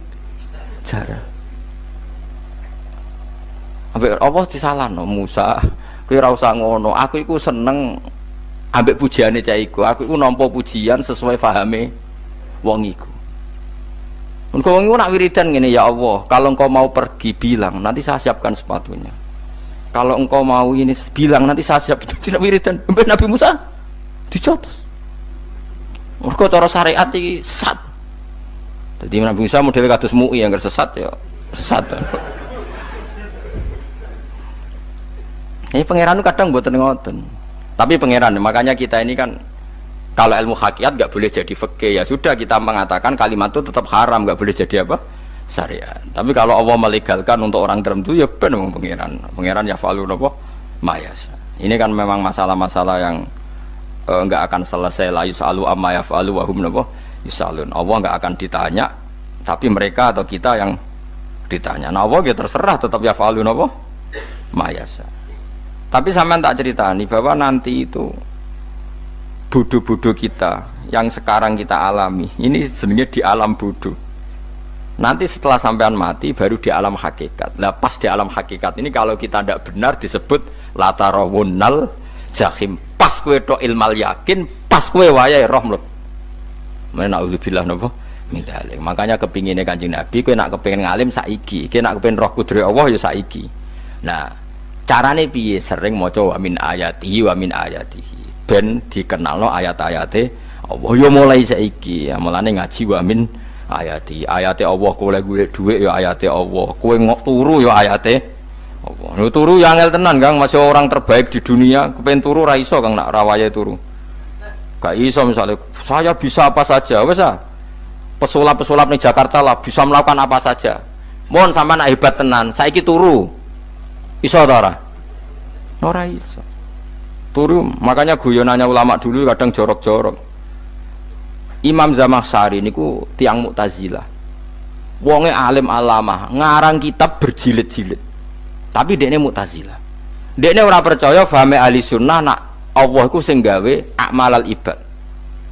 S2: jaran. Ambek apa disalahno Musa? Kowe ora usah ngono. Aku iku seneng ambek pujiane cah iku. Aku iku nampa pujian sesuai pahame wong iku. Engkau nak wiridan gini, ya Allah, kalau engkau mau pergi bilang, nanti saya siapkan sepatunya. Kalau engkau mau ini bilang, nanti saya siap. Tidak wiridan. Nabi Musa dicotos. Mergo cara syariat iki sesat. Jadi Nabi Musa model kados MUI yang sesat ya sesat. Ini pangeran kadang mboten ngoten. Tapi pangeran, makanya kita ini kan kalau ilmu hakikat nggak boleh jadi fikih, ya sudah kita mengatakan kalimat itu tetap haram, nggak boleh jadi apa? Syariat. Tapi kalau Allah melegalkan untuk orang tertentu ya benar pangeran ya falu apa? Mayas. Ini kan memang masalah-masalah yang nggak akan selesai la yusalu amma yafalu wa hum napa yusalun. Allah nggak akan ditanya, tapi mereka atau kita yang ditanya. Nah Allah ya terserah tetap ya falu napa mayas. Tapi sampean tak ceritani bahwa nanti itu bodoh-bodoh kita yang sekarang kita alami ini sebenarnya di alam bodoh. Nanti setelah sampean mati baru di alam hakikat. Nah pas di alam hakikat ini kalau kita tidak benar disebut latarawunnal jahim. Pas kue tok ilmal yakin, pas kue wayai roh mlebu. Menauzubillah napa min dzalik. Makanya kepingine Kanjeng Nabi, kue nak kepengin ngalim saiki, kue nak kepengin roh kudrat Allah ya saiki. Nah carane piye? Sering maca wa min ayatihi wa min ayatihi. Ben dikenalno ayat-ayate Allah ya mulai saiki ya mulane ngaji wa min ayati Allah kowe golek dhuwit ya ayate Allah kowe ngok turu ya ayate Allah yo turu ya angel tenan Kang masih orang terbaik di dunia kepen turu ra iso Kang nak rawaye turu gak iso misalnya saya bisa apa saja wis ah pesulap-pesulap ning Jakarta lah bisa melakukan apa saja mohon sampean hebat tenan saiki turu iso ta ora iso turu. Makanya guyonannya ulama dulu kadang jorok-jorok. Imam Zamakhsyari niku tiang Mu'tazilah. Wonge alim alama, ngarang kitab berjilid-jilid. Tapi dekne Mu'tazilah. Dekne ora percaya fahame ahli sunnah nak Allah iku sing gawe akmalal ibad.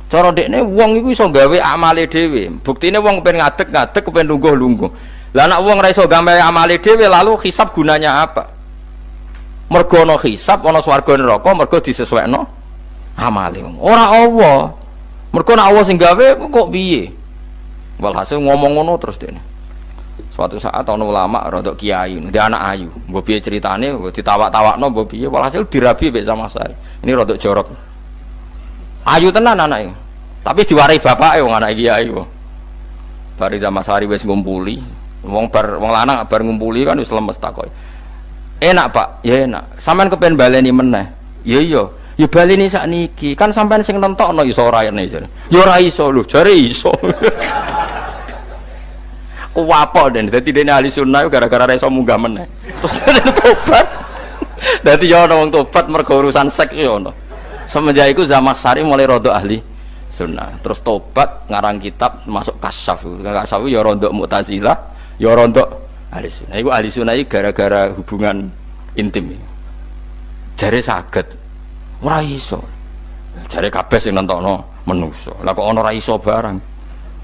S2: Cara dekne wong iku iso gawe amale dhewe. Buktine wong pengen ngadeg-ngadeg, pengen lungguh-lungguh. Lah nak wong ora iso gawe amale dhewe lalu hisab gunanya apa? Mergo ana hisab, ana swarga neraka, mergo disesuaikno amale. Ora Allah. Mergo nek Allah sing gawe kok piye? Walhasil ngomong ngono terus dene. Suatu saat ana ulama rodok kiai, dia anak ayu. Mbok piye ceritane, mbok ditawak-tawakno mbok piye, walhasil dirabi mbek Zamasari. Ini rodok jorok. Ayu tenan anake. Tapi diwarai bapake wong anak kiai kok. Bari Zamasari wis ngumpuli, wong lanang bar ngumpuli kan wis lemes takoki. Enak Pak, ya enak. Sampeyan kepen baleni meneh. Ya iya. Ya baleni sakniki. Kan sampeyan sing nentokno iso ora ene jare. Ya ora iso lho, jare iso. Kuwapok den dadi dene ahli sunnah gara-gara ora iso munggah meneh. Terus tobat. Dadi ya ana wong tobat mergo urusan seks ya ono. Semenjak iku Zamasari mulai rodok ahli sunnah. Terus tobat ngarang kitab masuk kasyaf. Kasyaf ya rodok Mu'tazilah, ya rodok ahli sunnah. Iku ahli sunnah iki gara-gara hubungan intim. Jare saged. Ora iso. Jare kabeh sing nentokno menungso. Lah kok ana ora iso barang.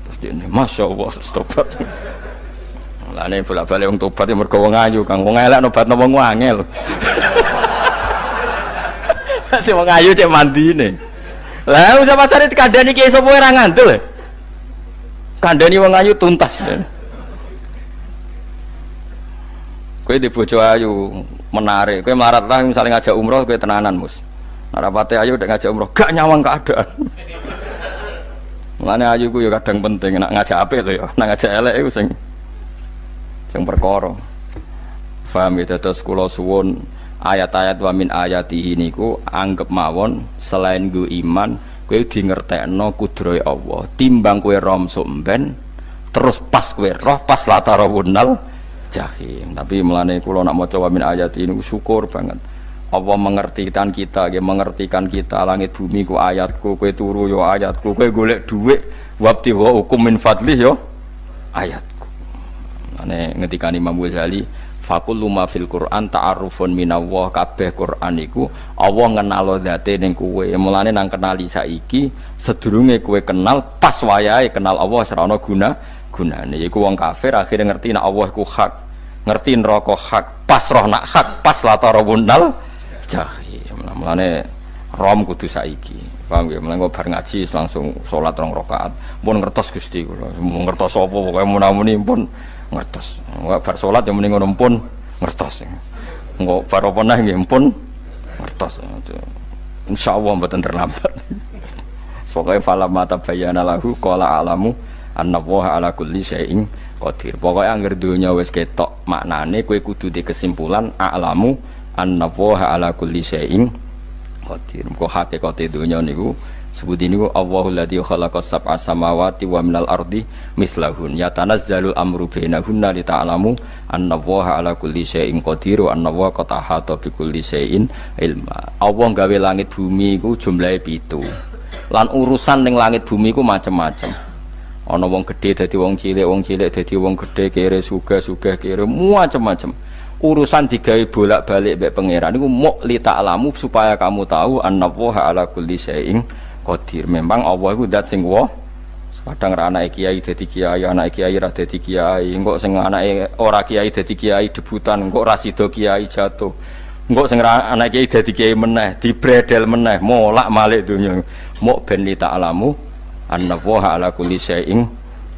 S2: Terus dene masyaallah tobat. Lane bolak-balik wong tobat ya mergo wong ayu, Kang. Wong elek nobatno wong angel. Dadi wong ayu cek mandine. Lah usah pasare dikandani ki sapa ora ngandel. Kandani wong ayu tuntas. Kowe di bojo ayu menarik, kowe melarat lah misalnya ngajak umroh kowe tenanan mus. Narapate ayu udah ngajak umroh gak nyawang keadaan. Mulane ayu ku ya kadang penting nak ngajak apik lho ya, nak ngajak elek iku sing perkara. Paham ya, terus kula suwun ayat-ayat wa min ayatihi niku anggap mawon selain go iman kowe di ngertekno kudrohe Allah. Timbang kowe rom somben terus pas kowe roh pas latarawunal jahim. Tapi mulane kula nak maca wa min ayatihi niku syukur banget. Allah mengertikan kita, dia mengertikan kita. Langit bumi ku ayatku, kowe turu yo ayatku, kowe golek dhuwit wabti wa hukum min fadlih yo ayatku. Ane ngendikane Imam Ghazali, faqul luma fil Qur'an ta'arufun minallah, kabeh Qur'an iku Allah ngenalo zate ning kowe. Mulane nang kenali saiki sedurunge kowe kenal pas wayahe kenal Allah ora ana gunane. Iku wong kafir akhire ngerti nek Allah iku hak, ngerti neraka hak, pas roh nak hak, pas latarawunal jahim. Mulane rom kudu saiki. Paham ya? Mulane bar ngaji langsung salat 2 rakaat. Mun ngertos Gusti kula. Mun ngertos apa pokoke munamuni pun ngertos. Enggak bar salat ya muni ngono pun ngertos. Enggak bar apa neh nggih pun ngertos. Insyaallah mboten terlambat. Pokoke fala mata bayana lahu qala alamu annallaha ala kulli syai'in qadir. Pokoke anggere donya wis ketok maknane kowe kudu di kesimpulan alamu annallaha ala kulli syai'in qadir. Kok hakikate donya niku sebut niku Allahul ladzi khalaqas sab'a samawati wa minal ardi mislahun yatanazzalul amru bainahunna li ta'lamu annallaha ala kulli syai'in qadir wa annallaha qad ahata bi kulli syai'in ilma. Allah gawe langit bumi iku jumlahe 7. Lan urusan ning langit bumi iku macam-macam. Ana wong gedhe dadi wong cilik dadi wong gedhe, kere sugih kere macam-macam. Urusan digawe bolak-balik mbek pangeran niku muk li ta'lamu supaya kamu tahu annallaha ala kulli syai'in qadir. Memang Allah iku zat sing wa. Kadang ra anake kiai dadi kiai, anake kiai ra dadi kiai, engko sing anake ora kiai dadi kiai debutan, engko ra sida kiai jatuh. Engko sing anake kiai dadi kiai meneh, dibredel meneh, molak-malik donya. Muk ben li ta'lamu annallaha ala kulli syai'in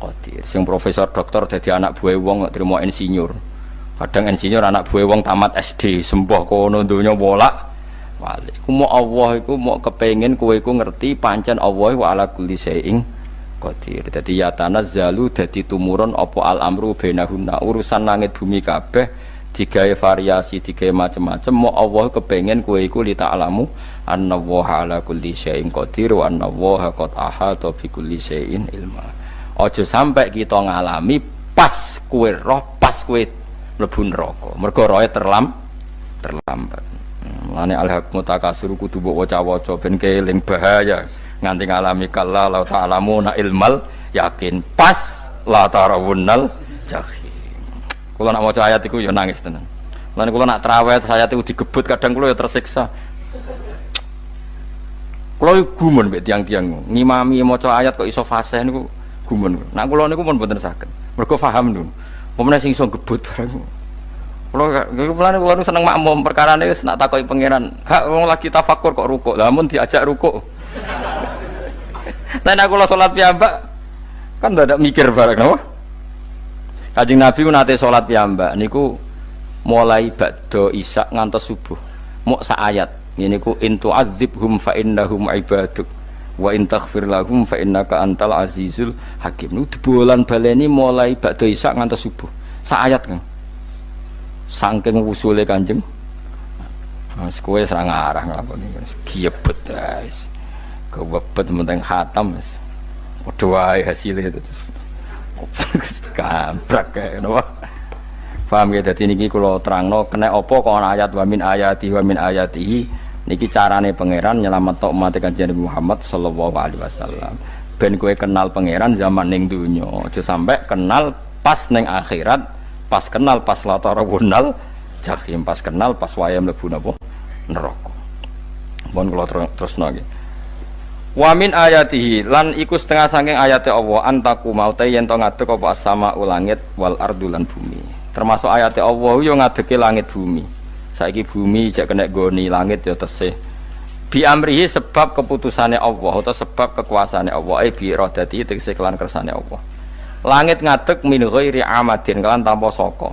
S2: qadir. Sing profesor doktor dadi anak buah wong trimo insinyur. Kadang insinyur anak buah wong tamat SD, sembah kono donya bolak balik. Ku mau Allah iku mau kepengin kowe iku ngerti pancen Allah wa ala kulli syai'in qadir. Dadi ya tanazzalu dadi tumurun apa al amru bainahunna. Urusan langit bumi kabeh digawe variasi, digawe macam-macam. Mau Allah kepengin kowe iku li ta'lamu annallaha ala kulli syai'in qadir wa annallaha qad ahata bi kulli syai'in ilma. Aja sampai kita ngalami pas kowe roh, pas kowe mlebu neraka. Mergo roe terlambat. Mulane al-haqmu takasuru kudu mbok waca-waca ben keling bahaya nganti ngalami kala la ta'lamuna ilmal yakin pas la tarawunnal jahim. Kula nak maca ayat iku ya nangis tenan. Mulane kula nak traweh ayat iku digebut kadang kula ya tersiksa. Kula gumun mbek tiang-tiang ngimami maca ayat kok iso fasih niku gumun. Nak kula niku pun mboten saged. Mergo paham niku. Pemene sing iso gebut barang. Kula seneng makmum perkarane wis nak takoki pangeran. Hak wong lagi tafakur kok rukuk. Lah mun diajak rukuk. Nek kula salat piyambak kan ndak mikir bareng napa? Kanjeng Nabi nate salat piyambak niku mulai ba'da isya ngantos subuh. Mok sak ayat. Niku in tu'adzibhum fa innahum ibaduk wa in taghfir lahum fa innaka antal azizul hakim. Niku dibolan baleni mulai ba'da isya ngantos subuh. Sak ayat kan. Saking wusule Kanjeng. Mas kowe serang arah nglakoni giebet guys. Kewebet menting khatam wis. Padha wae hasilnya itu. Kabrak kae napa. Paham ya, dadi niki kula terangno kena apa kok ana ayat wa min ayatihi niki carane pangeran nyelametno umat Kanjeng Muhammad sallallahu alaihi wasallam. Ben kowe kenal pangeran zaman ning donya, aja sampai kenal pas ning akhirat, pas kenal pas latarawunal jahim, pas kenal pas wayahe mlebu napa neraka. Mohon kula terusno nggih. Wa min ayatihi lan iku setengah saking ayate Allah antaku maute yen to ngadeg apa as-sama langit wal ardu lan bumi. Termasuk ayate Allah yo ngadege langit bumi. Saiki bumi jek kena goni langit yo tesih. Bi amrihi sebab keputusane Allah atau sebab kekuasaane Allah bi iradati tegese kelan kersane Allah. Langit ngadeg min ghairi amadin kelan tanpa saka.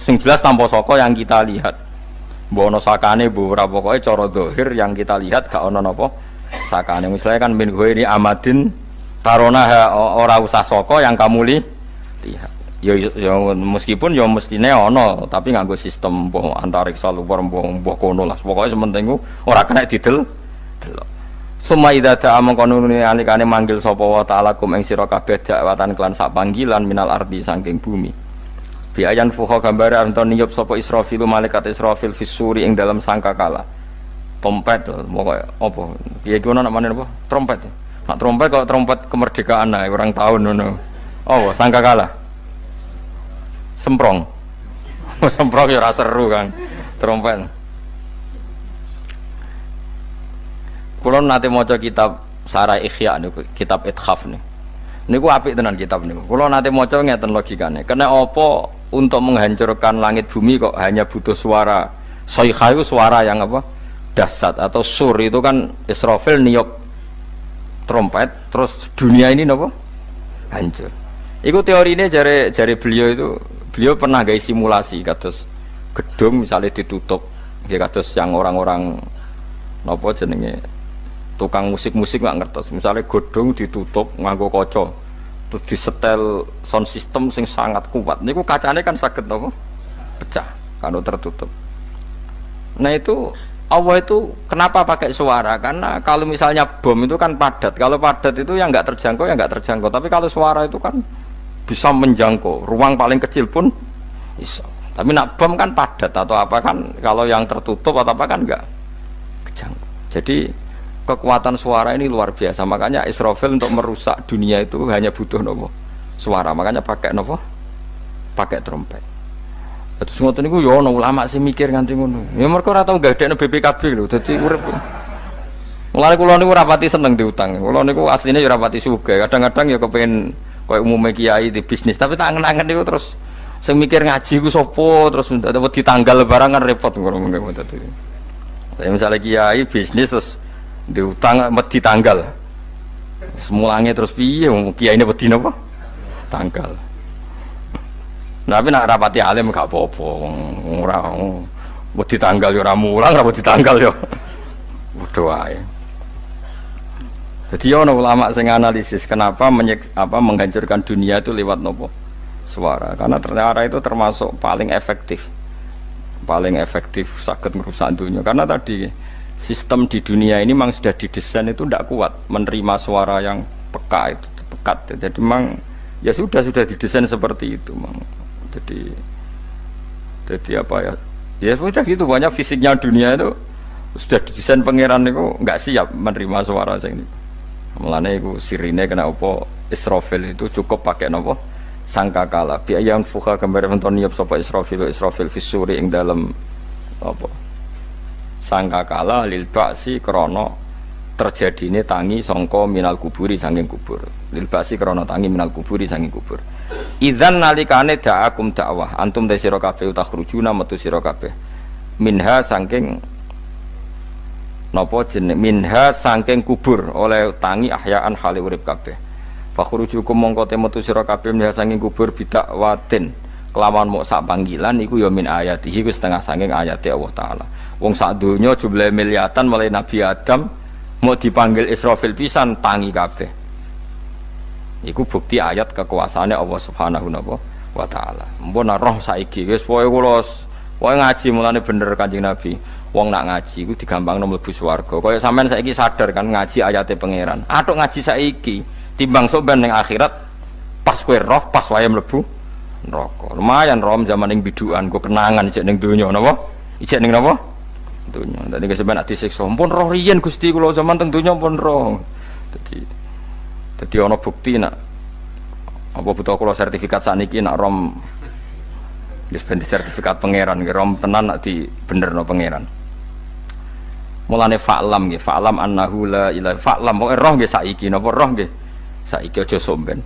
S2: Sing jelas tanpa saka yang kita lihat. Mbok ana sakane mbok ora pokoke cara zahir yang kita lihat gak ana napa sakane. Misalnya kan min ghairi amadin tarona ora usah saka yang kamu lihat. Ya meskipun ya mestine ana tapi nganggo sistem mbok antariksa luar mbok kono lah. Pokoke sementing ora kena didel. Suma idza ta'a mangkono alikane manggil sapa wa ta'ala kum ing sira kabeh dakwatan kelan sak panggilan minal ardi saking bumi. Bi ayan fuha gambare anton niyup sapa Israfil malaikat Israfil fisuri ing dalam sangkakala. Trompet pokoke apa? Piye iki ono namane apa? Trompet. Nak trompet kok trompet kemerdekaan ae orang tahun ngono. Oh, sangkakala. Semprong. Semprong ya ora seru kan. Trompet. Kulo nate maca kitab Sarah Ikhya niku, kitab Ithaf niku. Niku apik tenan kitab niku. Kulo nate maca ngeten logikane. Kena apa untuk menghancurkan langit bumi kok hanya butuh suara sayha itu suara yang apa? Dahsyat atau sur itu kan Israfil niup trompet terus dunia ini napa? Hancur. Iku teorine jare beliau pernah gawe simulasi kados gedung misalnya ditutup ya kados yang orang-orang napa jenenge tukang musik-musik nggak ngertos misalnya godong ditutup nganggo kaca terus disetel sound system sing sangat kuat niku kacane kan saged napa pecah kalau tertutup. Nah itu Allah itu kenapa pakai suara? Karena kalau misalnya bom itu kan padat. Kalau padat itu yang nggak terjangkau, yang nggak terjangkau. Tapi kalau suara itu kan bisa menjangkau. Ruang paling kecil pun bisa. Tapi nak bom kan padat atau apa kan? Kalau yang tertutup atau apa kan nggak kejangkau. Jadi kekuatan suara ini luar biasa. Makanya Israfil untuk merusak dunia itu hanya butuh nopo suara. Makanya pakai nopo, pakai trompet. Terus ngoten niku ya ana ulama sing mikir nganti ngono. Ya mergo ora tau gadekno BPKB lho. Dadi urip. Mulane kula niku ora pati seneng diutang. Kula niku asline ya ora pati sugih. Kadang-kadang ya kepengin koyo umume kiai di bisnis, tapi tak angen-angen niku terus sing mikir ngaji ku sapa terus wedi tanggal barang kan repot ngono ngono dadi. Saya misalnya kiai bisnis terus diutang wedi tanggal. Semulange terus piye kiyaine wedi napa? Tanggal. Tapi nak rapati alim gak apa-apa, ora wedi tanggal yo ora mulang, ora wedi tanggal yo padha wae. Jadi ana ulama sing analisis kenapa menghancurkan dunia itu lewat nopo? Suara. Karena ternyata itu termasuk paling efektif. Paling efektif sakit merusak dunia. Karena tadi sistem di dunia ini memang sudah didesain itu tidak kuat menerima suara yang peka itu, pekat. Jadi memang ya sudah didesain seperti itu, memang. Jadi apa ya? Ya sudah gitu, banyak fisiknya dunia itu sudah didesain pangeran itu nggak siap menerima suara sing ini. Mulane iku sirine kena apa Israfil itu cukup pakai napa sangkakala. Bi ayam fuha gambar menton niup sapa Israfil fisuri ing dalam apa sangkakala lil ba'si krana terjadine tangi sangka minal kuburi saking kubur lil basi krana tangi minal kuburi saking kubur idzan nalikane da'akum dakwah antum te sira kabeh takhrujuna metu sira kabeh minha saking napa jeneng minha saking kubur oleh tangi ahyaan hale urip kabeh fakhrujukum mongko te metu sira kabeh minha saking kubur bidakwatin kelawan mok sak panggilan iku ya min ayatihi ku setengah saking ayate Allah taala wong sak donya jumlahe miliatan mulai Nabi Adam mau dipanggil Israfil pisan tangi kabeh. Iku bukti ayat kekuasaane Allah Subhanahu wa taala. Mpun roh saiki wis pokoke kula ngaji mulane bener Kanjeng Nabi. Wong nak ngaji iku digampangno mlebu swarga. Kaya sampean saiki sadar kan ngaji ayate pangeran. Atuk ngaji saiki timbang sok ben ning akhirat pas kowe roh pas wae mlebu neraka. Lumayan rom zaman ning bidukan kok kenangan ijek ning donya napa? Ijek ning napa? Dunya. Dadi sampeyan ati siksa. Pun roh riyen Gusti kula zaman teng donya pun roh. Dadi ana bukti nak apa butuh kula sertifikat sakniki nak rom wis ben sertifikat pangeran nggih rom tenan nak di benerno pangeran. Mulane fa'lam nggih, fa'lam annahu la ilaha fa'lam pokoke roh nggih saiki napa roh nggih. Saiki aja somben.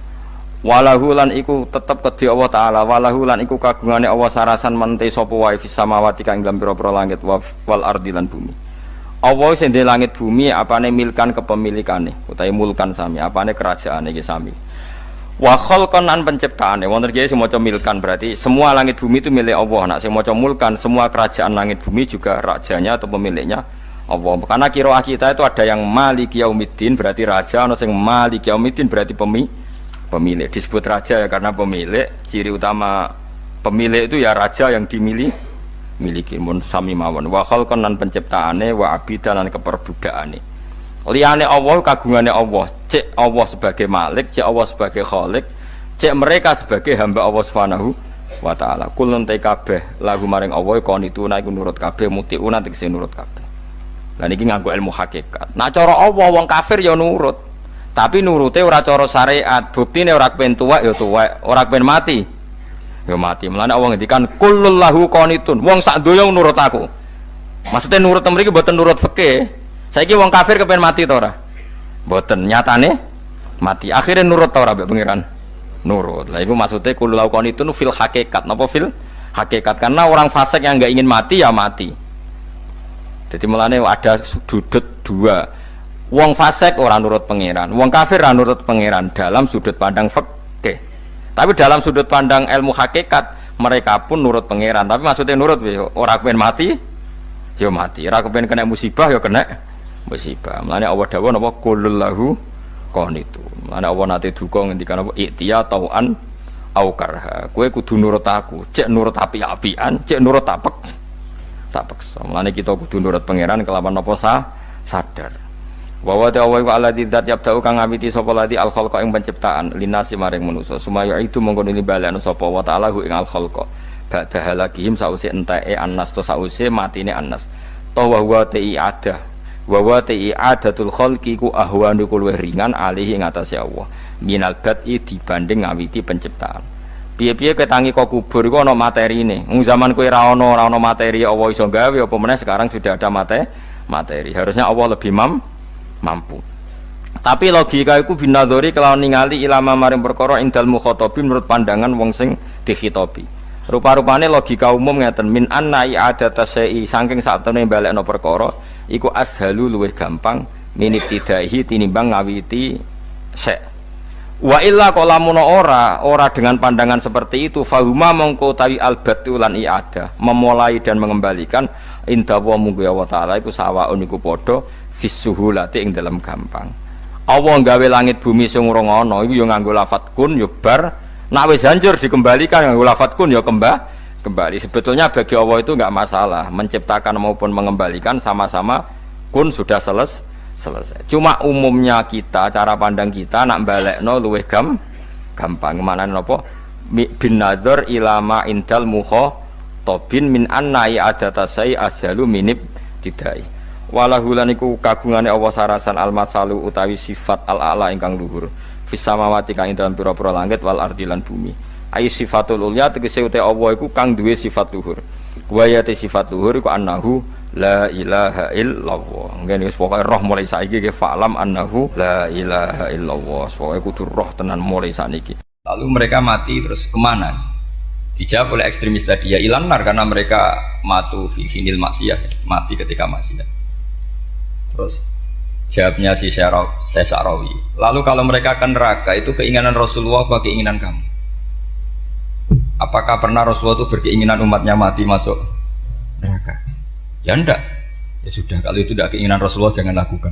S2: Walahu lan iku tetep kedhi Allah taala walahu lan iku kagungane Allah sarasan mente sapa wae fis samawati kang dalam pira-pira langit wal ardi lan bumi. Allah sing ndek langit bumi apane milkan kepemilikane utawi mulkan sami apane kerajaane iki sami. Wa khalqan an penciptaane wonten iki sing maca milkan berarti semua langit bumi itu milik Allah. Nak sing maca mulkan semua kerajaan langit bumi juga rajanya atau pemiliknya Allah. Karena qiraah kita itu ada yang Maliki Yaumiddin berarti raja, ana sing Maliki Yaumiddin berarti pemilik. Disebut raja ya karena pemilik, ciri utama pemilik itu ya raja yang miliki mun sami mawon wa khalqan lan penciptaane wa abidan lan keperbudakane liyane Allah kagungane Allah cek Allah sebagai malik cek Allah sebagai khalik cek mereka sebagai hamba Allah Subhanahu wa taala kulun te kabeh lagu maring Allah konituna iku nurut kabeh mutiuna tegese nurut kabeh lan iki nganggo ilmu hakikat nah cara Allah wong kafir ya nurut tapi nurute ora cara syariat buktine ora kepen tuwek ya tuwek ora kepen mati ya mati. Mulane Allah ngendikan kullul lahu qanitun. Wong sak donya nurut aku. Maksudnya nurut mriki mboten nurut fikih. Saiki wong kafir kepen mati ta ora? Mboten, nyatane mati. Akhirnya nurut ta ora mbek pangeran? Nurut. Lah iku maksudnya kullul lahu qanitun fil hakikat. Napa fil hakikat? Karena orang fasik yang enggak ingin mati ya mati. Jadi mulane ada sudut dua. Wong fasik ora nurut pangeran, wong kafir ora nurut pangeran dalam sudut pandang fikih. Tapi dalam sudut pandang ilmu hakikat mereka pun nurut pangeran. Tapi maksudnya nurut orang kepen mati, ya mati. Orang kepen kena musibah, ya kena musibah. Mulane Allah dawuh napa kullul lahu qanitun. Mulane Allah nate duka ngendikan apa iktiya tauan au karha. Kowe kudu nurut aku. Cek nurut api-apian, cek nurut tak paksa. Mulane kita kudu nurut pangeran kelawan apa sadar. Wa wa ta'ala wa alladzi dzat yabda'u kang ngawiti sapa lati al khalqa ing penciptaan linasi maring manusa sumaya itu mongko nili balekno sapa wa ta'ala hu ing al khalqa ba'da halakihim sause enteke annas to sause matine annas to wa wa ta'i adatul khalqi ku ahwanu luwih ringan alihi ing atase Allah minal bad'i dibanding ngawiti penciptaan piye-piye ketangi kok kubur iku ana materine wong zaman kowe ra ana materi Allah iso gawe apa meneh sekarang sudah ada materi harusnya Allah lebih mampu. Tapi logika iku binadzori kelawan ningali ilama maring perkara indal mukhatabin menurut pandangan wong sing dikhitobi. Rupa-rupane logika umum ngeten min anna i'adata syai'i saking saktemene balekno perkara iku ashalu luwih gampang minibtidaihi tinimbang ngawiti syai'. Wa illa qalamun ora dengan pandangan seperti itu fahuma mongko tawi albatu lan i'adah memulai dan mengembalikan inda wa munggu Allah taala iku sawaun iku padha fisuhulati ing dalam gampang. Allah nggawe langit bumi sing urung ana iku ya nganggo lafat kun ya bar nek wis hancur dikembalikan nganggo lafat kun ya kembali. Sebetulnya bagi Allah itu enggak masalah menciptakan maupun mengembalikan sama-sama kun sudah selesai. Cuma umumnya kita cara pandang kita nak balekno luwih gampang. Manane napa bin nadzar ilama indal mukhatabin min anna i'adatasai azalu minib tidai. Walahu lan iku kagungane Allah sarasan al-masalu utawi sifat al-a'la ingkang luhur fis samawati kang ing dalem pira-pira langit wal ardi lan bumi ai sifatul ulya tegese uta Allah iku kang duwe sifat luhur wa ya te sifat luhur iku annahu la ilaha illallah Mungkin wis pokoke roh mulai saiki ke fa'lam annahu la ilaha illallah. Pokoke kudu roh tenan mulai saniki. Lalu mereka mati terus kemana? Dijawab oleh ekstremis tadi ya ilan nar karena mereka matu fi finil maksiyah, mati ketika maksiat. Terus jawabnya si Sa'rawi. Lalu kalau mereka akan neraka itu keinginan Rasulullah apa keinginan kamu? Apakah pernah Rasulullah itu berkeinginan umatnya mati masuk neraka? Ya enggak. Ya sudah, kalau itu tidak keinginan Rasulullah jangan lakukan.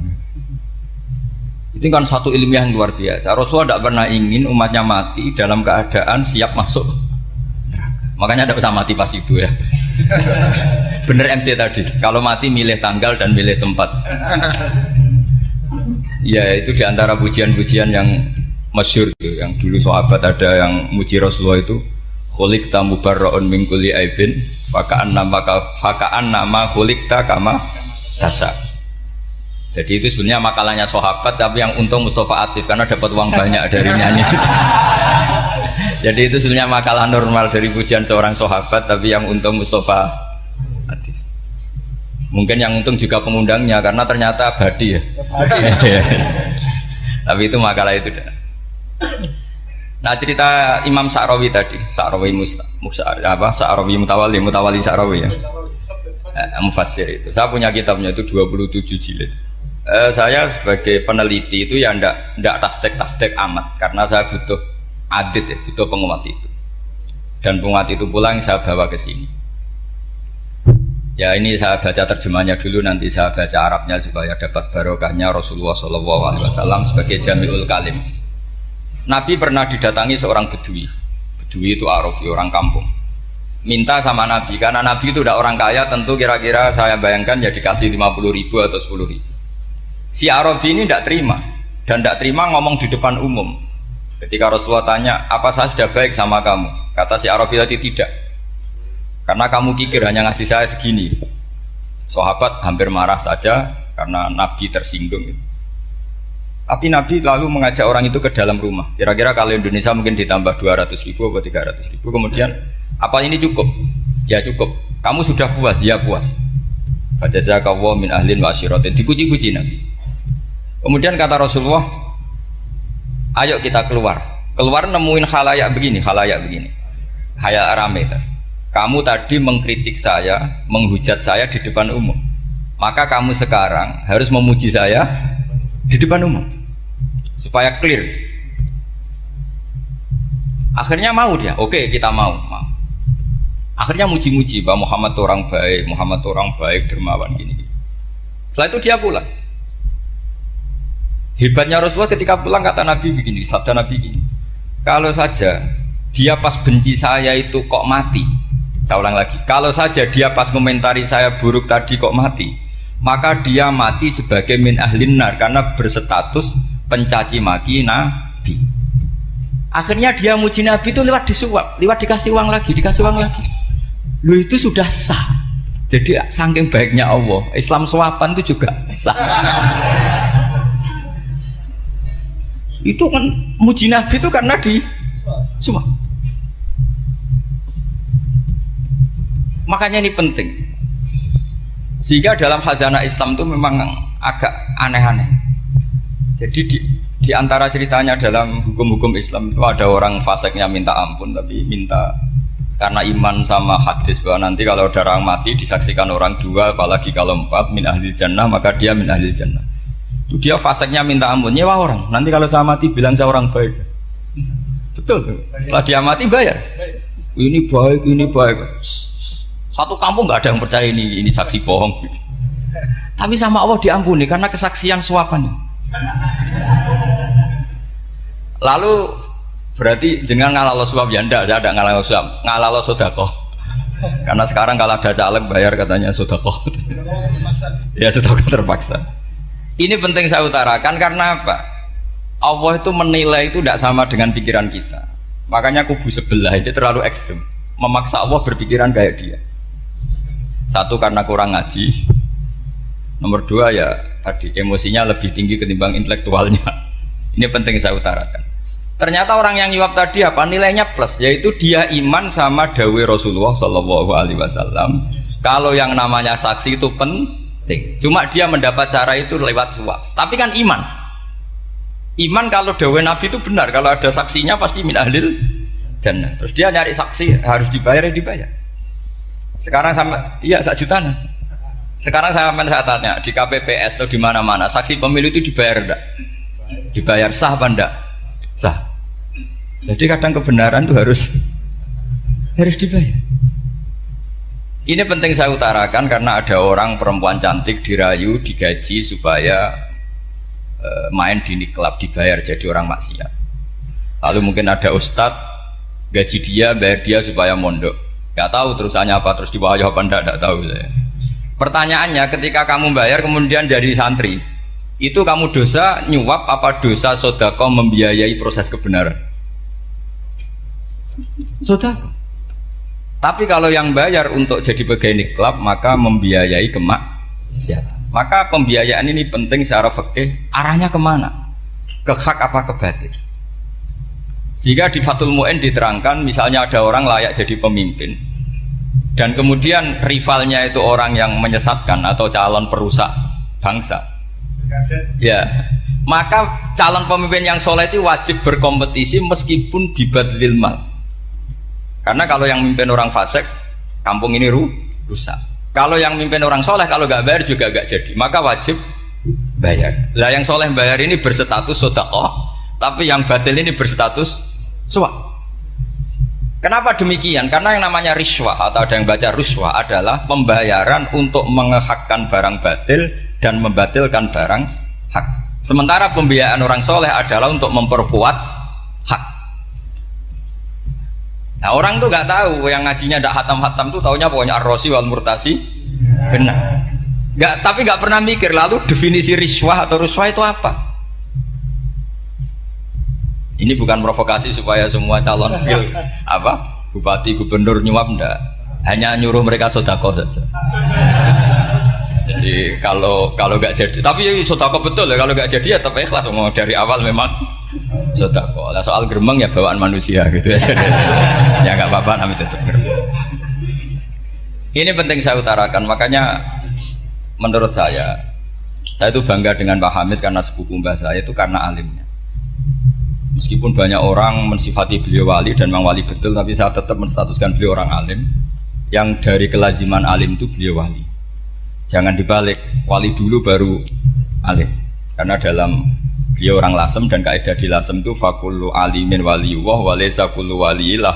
S2: Itu kan satu ilmiah yang luar biasa. Rasulullah tidak pernah ingin umatnya mati dalam keadaan siap masuk neraka. Makanya tidak usah mati pas itu ya. Bener MC tadi, kalau mati milih tanggal dan milih tempat. Ya itu diantara pujian-pujian yang masyhur itu, yang dulu sahabat ada yang muji Rasulullah itu khuliqta mubarra'un min kulli aibin faka'an nama khuliqta kama tasa. Jadi itu sebenarnya makalahnya sahabat, tapi yang untung Mustafa Atif karena dapat uang banyak dari nyanyi. Jadi itu sebenarnya makalah normal dari pujian seorang sahabat, tapi yang untung Mustafa Atif. Mungkin yang untung juga pengundangnya karena ternyata abadi ya. Tapi itu makalah itu. Nah cerita Imam Sa'rawi tadi, Sa'rawi Sa'rawi Mutawali Sa'rawi ya. Mufassir itu. Saya punya kitabnya itu 27 jilid. Saya sebagai peneliti itu ya ndak tasdek amat karena saya butuh adit ya, butuh penguat itu. Dan penguat itu pula yang saya bawa ke sini. Ya ini saya baca terjemahnya dulu, nanti saya baca Arabnya supaya dapat barokahnya Rasulullah SAW sebagai Jami'ul Kalim. Nabi pernah didatangi seorang bedui. Bedui itu Arabi, orang kampung. Minta sama Nabi, karena Nabi itu udah orang kaya, tentu kira-kira saya bayangkan ya dikasih 50.000 atau 10.000. Si Arabi ini tidak terima, dan tidak terima ngomong di depan umum. Ketika Rasulullah tanya, apa saya sudah baik sama kamu? Kata si Arabi tadi tidak, karena kamu kikir hanya ngasih saya segini. Sahabat hampir marah saja karena Nabi tersinggung. Tapi Nabi lalu mengajak orang itu ke dalam rumah. Kira-kira kalau Indonesia mungkin ditambah 200.000 atau 300.000. Kemudian apa ini cukup? Ya cukup. Kamu sudah puas? Ya puas. Fajazakallahu min ahlin wa asyiratin. Dipuji-puji Nabi. Kemudian kata Rasulullah, ayo kita keluar. Keluar nemuin khalayak begini. Khalayak rame. Kamu tadi mengkritik saya, menghujat saya di depan umum. Maka kamu sekarang harus memuji saya di depan umum. Supaya clear. Akhirnya mau dia. Oke, kita mau. Akhirnya muji-muji bahwa Muhammad orang baik, dermawan gini. Setelah itu dia pulang. Hebatnya Rasulullah ketika pulang kata Nabi begini, sabda Nabi begini. Kalau saja dia pas benci saya itu kok mati. Saya ulang lagi. Kalau saja dia pas komentari saya buruk tadi kok mati, maka dia mati sebagai min ahlin nar karena berstatus pencaci maki Nabi. Akhirnya dia muji Nabi itu lewat disuap, lewat dikasih uang lagi. Lu itu sudah sah. Jadi saking baiknya Allah, Islam suapan itu juga sah. Itu kan muji Nabi itu karena di suap. Makanya ini penting. Sehingga dalam khazanah Islam itu memang agak aneh-aneh. Jadi di antara ceritanya dalam hukum-hukum Islam itu ada orang fasiknya minta ampun, tapi minta karena iman sama hadis bahwa nanti kalau ada orang mati disaksikan orang dua, apalagi kalau 4 min ahli jannah, maka dia min ahli jannah. Itu dia fasiknya minta ampun, nyewa orang. Nanti kalau saya mati bilang saya orang baik. Betul. Setelah dia mati bayar. Ini baik. Satu kampung nggak ada yang percaya ini saksi bohong. Tapi sama Allah diampuni karena kesaksian suapan. Lalu berarti jangan ngalalo suap ya enggak, saya tidak ngalalo suap, ngalalo sodakoh. Karena sekarang kalau ada caleg bayar katanya sodakoh. Ya sodakoh terpaksa. Ini penting saya utarakan karena apa? Allah itu menilai itu tidak sama dengan pikiran kita. Makanya kubu sebelah itu terlalu ekstrim, memaksa Allah berpikiran kayak dia. Satu karena kurang ngaji. Nomor dua ya tadi emosinya lebih tinggi ketimbang intelektualnya. Ini penting saya utarakan. Ternyata orang yang nyuap tadi apa nilainya plus, yaitu dia iman sama dawai Rasulullah SAW. Kalau yang namanya saksi itu penting, Cuma dia mendapat cara itu lewat suap. Tapi kan iman. Iman kalau dawuh Nabi itu benar, kalau ada saksinya pasti min ahlil jannah. Terus dia nyari saksi harus dibayar ya dibayar. Sekarang sama iya 1 juta. Sekarang saya tanya di KPPS atau di mana-mana saksi pemilu itu dibayar enggak? Dibayar sah apa enggak? Sah. Jadi kadang kebenaran itu harus dibayar. Ini penting saya utarakan karena ada orang perempuan cantik dirayu, digaji supaya main di klub dibayar jadi orang maksiat. Lalu mungkin ada ustadz gaji dia, bayar dia supaya mondok. Gak tahu terusannya apa, terus dibayar apa enggak tahu saya. Pertanyaannya ketika kamu bayar kemudian dari santri, itu kamu dosa nyuap apa dosa sodako membiayai proses kebenaran? Sodako. Tapi kalau yang bayar untuk jadi pegawai klub maka membiayai kemaksiatan. Maka pembiayaan ini penting secara fikih, arahnya kemana? Ke hak apa ke batil? Sehingga di Fathul Mu'in diterangkan misalnya ada orang layak jadi pemimpin dan kemudian rivalnya itu orang yang menyesatkan atau calon perusak bangsa, ya maka calon pemimpin yang soleh itu wajib berkompetisi meskipun bibadlil mal. Karena kalau yang memimpin orang fasik, kampung ini rusak. Kalau yang mimpin orang soleh kalau nggak bayar juga nggak jadi, maka wajib bayar. Lah yang soleh bayar ini berstatus sedekah, tapi yang batil ini berstatus suap. Kenapa demikian? Karena yang namanya riswah atau ada yang baca ruswah adalah pembayaran untuk mengehakkan barang batil dan membatilkan barang hak. Sementara pembiayaan orang soleh adalah untuk memperkuat hak. Nah orang tuh nggak tahu, yang ngajinya ndak hatam-hatam tuh taunya pokoknya ar-rosi wal murtasi benar. Tapi nggak pernah mikir lalu definisi riswah atau ruswah itu apa. Ini bukan provokasi supaya semua calon bupati gubernur nyuap ndak, hanya nyuruh mereka sodako saja. Jadi kalau nggak jadi, tapi sodako betul ya, kalau nggak jadi ya tetap ikhlas ngomong dari awal memang sodako. Lah soal geremeng ya bawaan manusia gitu ya. Ya nggak apa-apa namanya tetap geremeng. Ini penting saya utarakan, makanya menurut saya itu bangga dengan Pak Hamid karena sepupu mbah saya itu karena alimnya. Meskipun banyak orang mensifati beliau wali dan memang wali betul, tapi saya tetap menstatuskan beliau orang alim yang dari kelaziman alim itu beliau wali. Jangan dibalik, wali dulu baru alim. Karena dalam beliau orang Lasem dan kaidah di Lasem itu fakullu alimin waliyullah wa laysa kullu waliyillah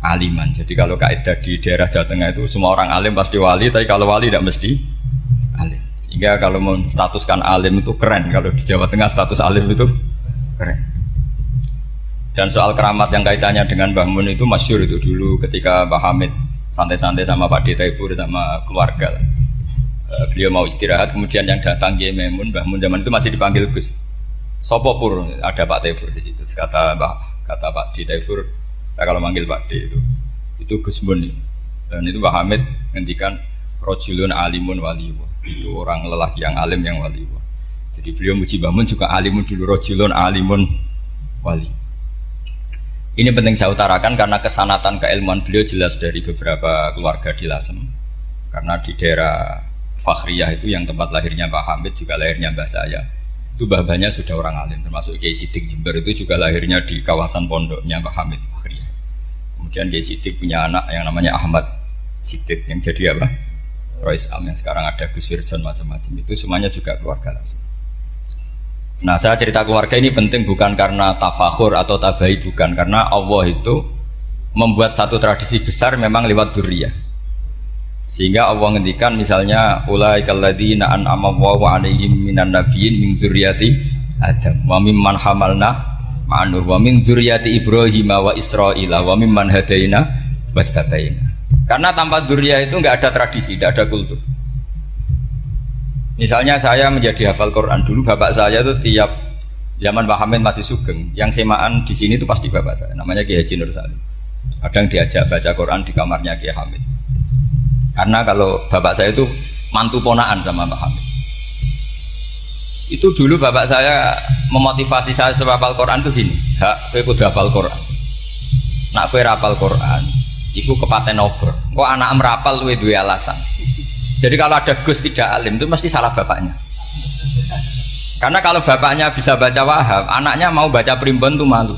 S2: aliman. Jadi kalau kaidah di daerah Jawa Tengah itu semua orang alim pasti wali, tapi kalau wali tidak mesti alim. Sehingga kalau menstatuskan alim itu keren, kalau di Jawa Tengah status alim itu keren. Dan soal keramat yang kaitannya dengan Mbah Mun itu masyhur itu dulu ketika Mbah Hamid santai-santai sama Pak D. Taifur sama keluarga. Beliau mau istirahat, kemudian yang datang Kiai Maimun, Mbah Mun zaman itu masih dipanggil Gus. Sopo pur, ada Pak Taifur di situ. Kata Pak D. Taifur, saya kalau manggil Pak D itu Gus Mun. Dan itu Mbah Hamid ngendikan rojulun alimun waliwa. Itu orang lelaki yang alim yang waliwa. Jadi beliau muji Mbah Mun juga alimun dulu, rojulun alimun wali. Ini penting saya utarakan karena kesanatan keilmuan beliau jelas dari beberapa keluarga di Lasem. Karena di daerah Fakhriyah itu yang tempat lahirnya Pak Hamid juga lahirnya mbah saya. Itu mbah-mbahnya sudah orang alim, termasuk Kiai Sidik Jember itu juga lahirnya di kawasan pondoknya Pak Hamid Fakhriyah. Kemudian Kiai Sidik punya anak yang namanya Ahmad Sidik yang jadi apa? Rois Am yang sekarang ada Gus Wirjon macam-macam, itu semuanya juga keluarga Lasem. Nah saya cerita keluarga ini penting bukan karena tafakhur atau tabai, bukan, karena Allah itu membuat satu tradisi besar memang lewat dzurriyyah. Sehingga Allah ngendikan misalnya ulaikal ladzina an'ama Allahu 'alaihim minan nabiyyin min dzurriyyati Adam wa mimman hamalna ma'nuh wa min dzurriyyati Ibrahim wa Israila wa mimman hadaina wastabaina. Karena tanpa dzurriyyah itu enggak ada tradisi, enggak ada kultur. Misalnya saya menjadi hafal Quran dulu, bapak saya itu tiap zaman Pak Hamid masih sugeng, yang semaan di sini itu pasti bapak saya, namanya Kiai Haji Nur Salim. Kadang diajak baca Quran di kamarnya Kiai Hamid. Karena kalau bapak saya itu mantu ponaan sama Pak Hamid. Itu dulu bapak saya memotivasi saya supaya hafal Quran itu gini, hak, kowe kudu hafal Quran. Nak kowe hafal Quran, iku kepaten obor. Kok anak merapal luwe duwe alasan. Jadi kalau ada Gus tidak alim itu mesti salah bapaknya. Karena kalau bapaknya bisa baca Wahab, anaknya mau baca primbon tuh malu.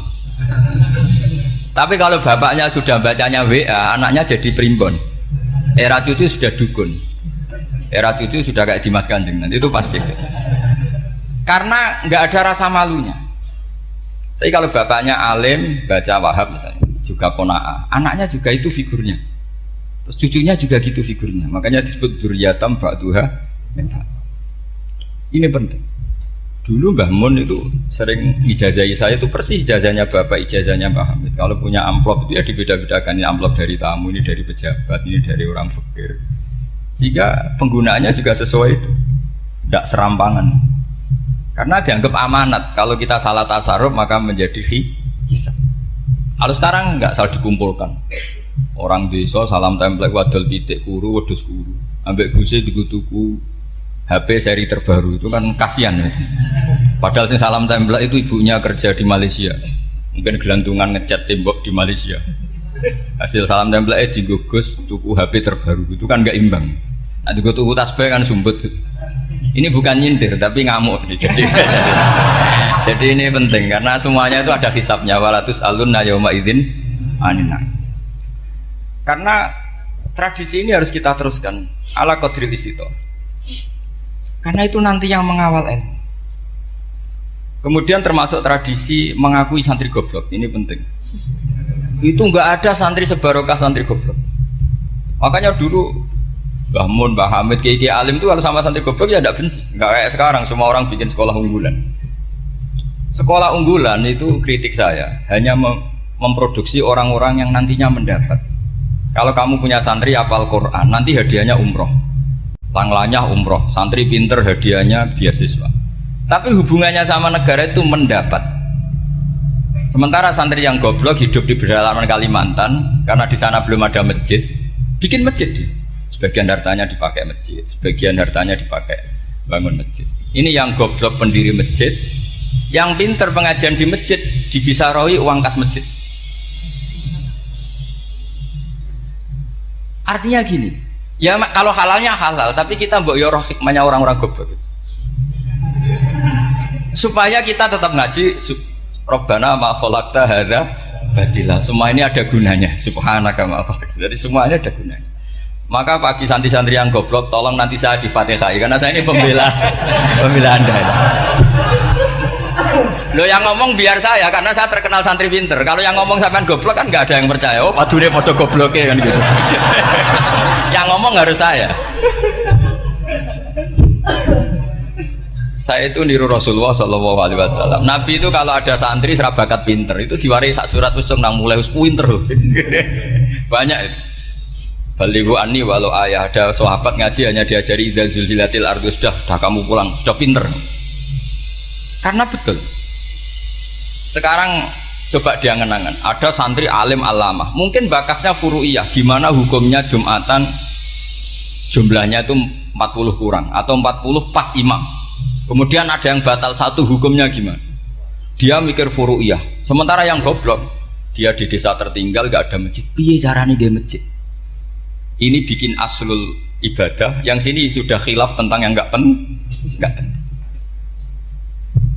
S2: Tapi kalau bapaknya sudah bacanya WA, anaknya jadi primbon. Era cucu sudah dukun. Era cucu sudah kayak Dimas Kanjeng, nanti itu pasti. Karena nggak ada rasa malunya. Tapi kalau bapaknya alim, baca Wahab misalnya, juga Qanaah, anaknya juga itu figurnya. Terus cucunya juga gitu figurnya. Makanya disebut zuriyatam ba'duha min ba'd. Ini penting. Dulu Mbah Mun itu sering ijazahi saya itu persis ijazahnya bapak, ijazahnya Mbah Hamid. Kalau punya amplop itu ya dibeda-bedakan, ini amplop dari tamu, ini dari pejabat, ini dari orang fakir. Sehingga penggunaannya juga sesuai itu, tidak serampangan. Karena dianggap amanat. Kalau kita salah tasarruf maka menjadi hisab. Kalau sekarang nggak salah dikumpulkan. Orang desa salam template wadol pitik kuru wedhus kuru. Ambek guse tuku HP seri terbaru itu kan kasihan ya. Padahal sing salam template itu ibunya kerja di Malaysia. Mungkin gelantungan ngecat tembok di Malaysia. Hasil salam template digugus tuku HP terbaru itu kan nggak imbang. Nah, tuku tasbih kan sumbut. Ini bukan nyindir tapi ngamuk. Jadi ini penting karena semuanya itu ada hisabnya. Walatus alunna yauma idzin anina. Karena tradisi ini harus kita teruskan ala qadril istito. Karena itu nanti yang mengawal ilmu. Kemudian termasuk tradisi mengakui santri goblok, ini penting. Itu enggak ada santri sebarokah santri goblok. Makanya dulu Mbah Mun, Mbah Hamid, Kiai alim itu kalau sama santri goblok ya tidak benci. Enggak kayak sekarang semua orang bikin sekolah unggulan. Sekolah unggulan itu kritik saya hanya memproduksi orang-orang yang nantinya mendapat. Kalau kamu punya santri hafal Quran, nanti hadiahnya umroh. Langlanya umroh, santri pinter hadiahnya beasiswa. Tapi hubungannya sama negara itu mendapat. Sementara santri yang goblok hidup di pedalaman Kalimantan, karena di sana belum ada masjid, bikin masjid. Sebagian hartanya dipakai masjid, sebagian hartanya dipakai bangun masjid. Ini yang goblok pendiri masjid, yang pinter pengajian di masjid dibisaroi uang kas masjid. Artinya gini, ya kalau halalnya halal, tapi kita mbok yoroh hikmahnya orang-orang goblok. Supaya kita tetap ngaji, Rabbana ma khalaqta hadza batila. Semua ini ada gunanya. Subhanaka ma khalaqta. Jadi semua ini ada gunanya. Maka bagi santri-santri yang goblok, tolong nanti saya di-Fatihai karena saya ini pembela Anda. Lo yang ngomong biar saya karena saya terkenal santri pinter. Kalau yang ngomong sampean goblok kan nggak ada yang percaya. Oh, padune padha gobloke kan gitu. Yang ngomong harus saya. Saya itu niru Rasulullah Shallallahu Alaihi Wasallam. Nabi itu kalau ada santri serabakat pinter itu diwaris sak surat usung nang mulai pinter. Banyak itu. Balighu anni walau ayah, ada sahabat ngaji hanya diajari idzal zulzilatil ardu, sudah kamu pulang, sudah pinter. Karena betul. Sekarang coba diangen-angen, ada santri alim alamah, mungkin bakasnya furu'iyah, gimana hukumnya Jumatan jumlahnya itu 40 kurang atau 40 pas imam. Kemudian ada yang batal satu, hukumnya gimana? Dia mikir furu'iyah. Sementara yang goblok, dia di desa tertinggal gak ada masjid. Piye caranya dia masjid? Ini bikin aslul ibadah, yang sini sudah khilaf tentang yang gak penting.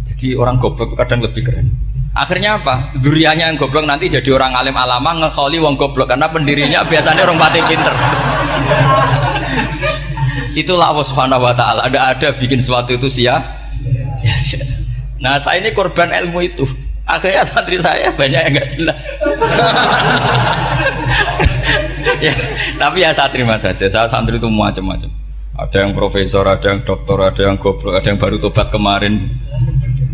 S2: Jadi orang goblok kadang lebih keren. Akhirnya apa? Duriannya yang goblok nanti jadi orang alim alama ngekholi wong goblok karena pendirinya biasanya orang pati pinter. Itulah Allah Subhanahu wa taala. Ada bikin sesuatu itu sia-sia. Nah, saya ini korban ilmu itu. Akhirnya santri saya banyak yang nggak jelas. Ya, tapi ya saya terima saja. Saya santri itu macam-macam. Ada yang profesor, ada yang doktor, ada yang goblok, ada yang baru tobat kemarin.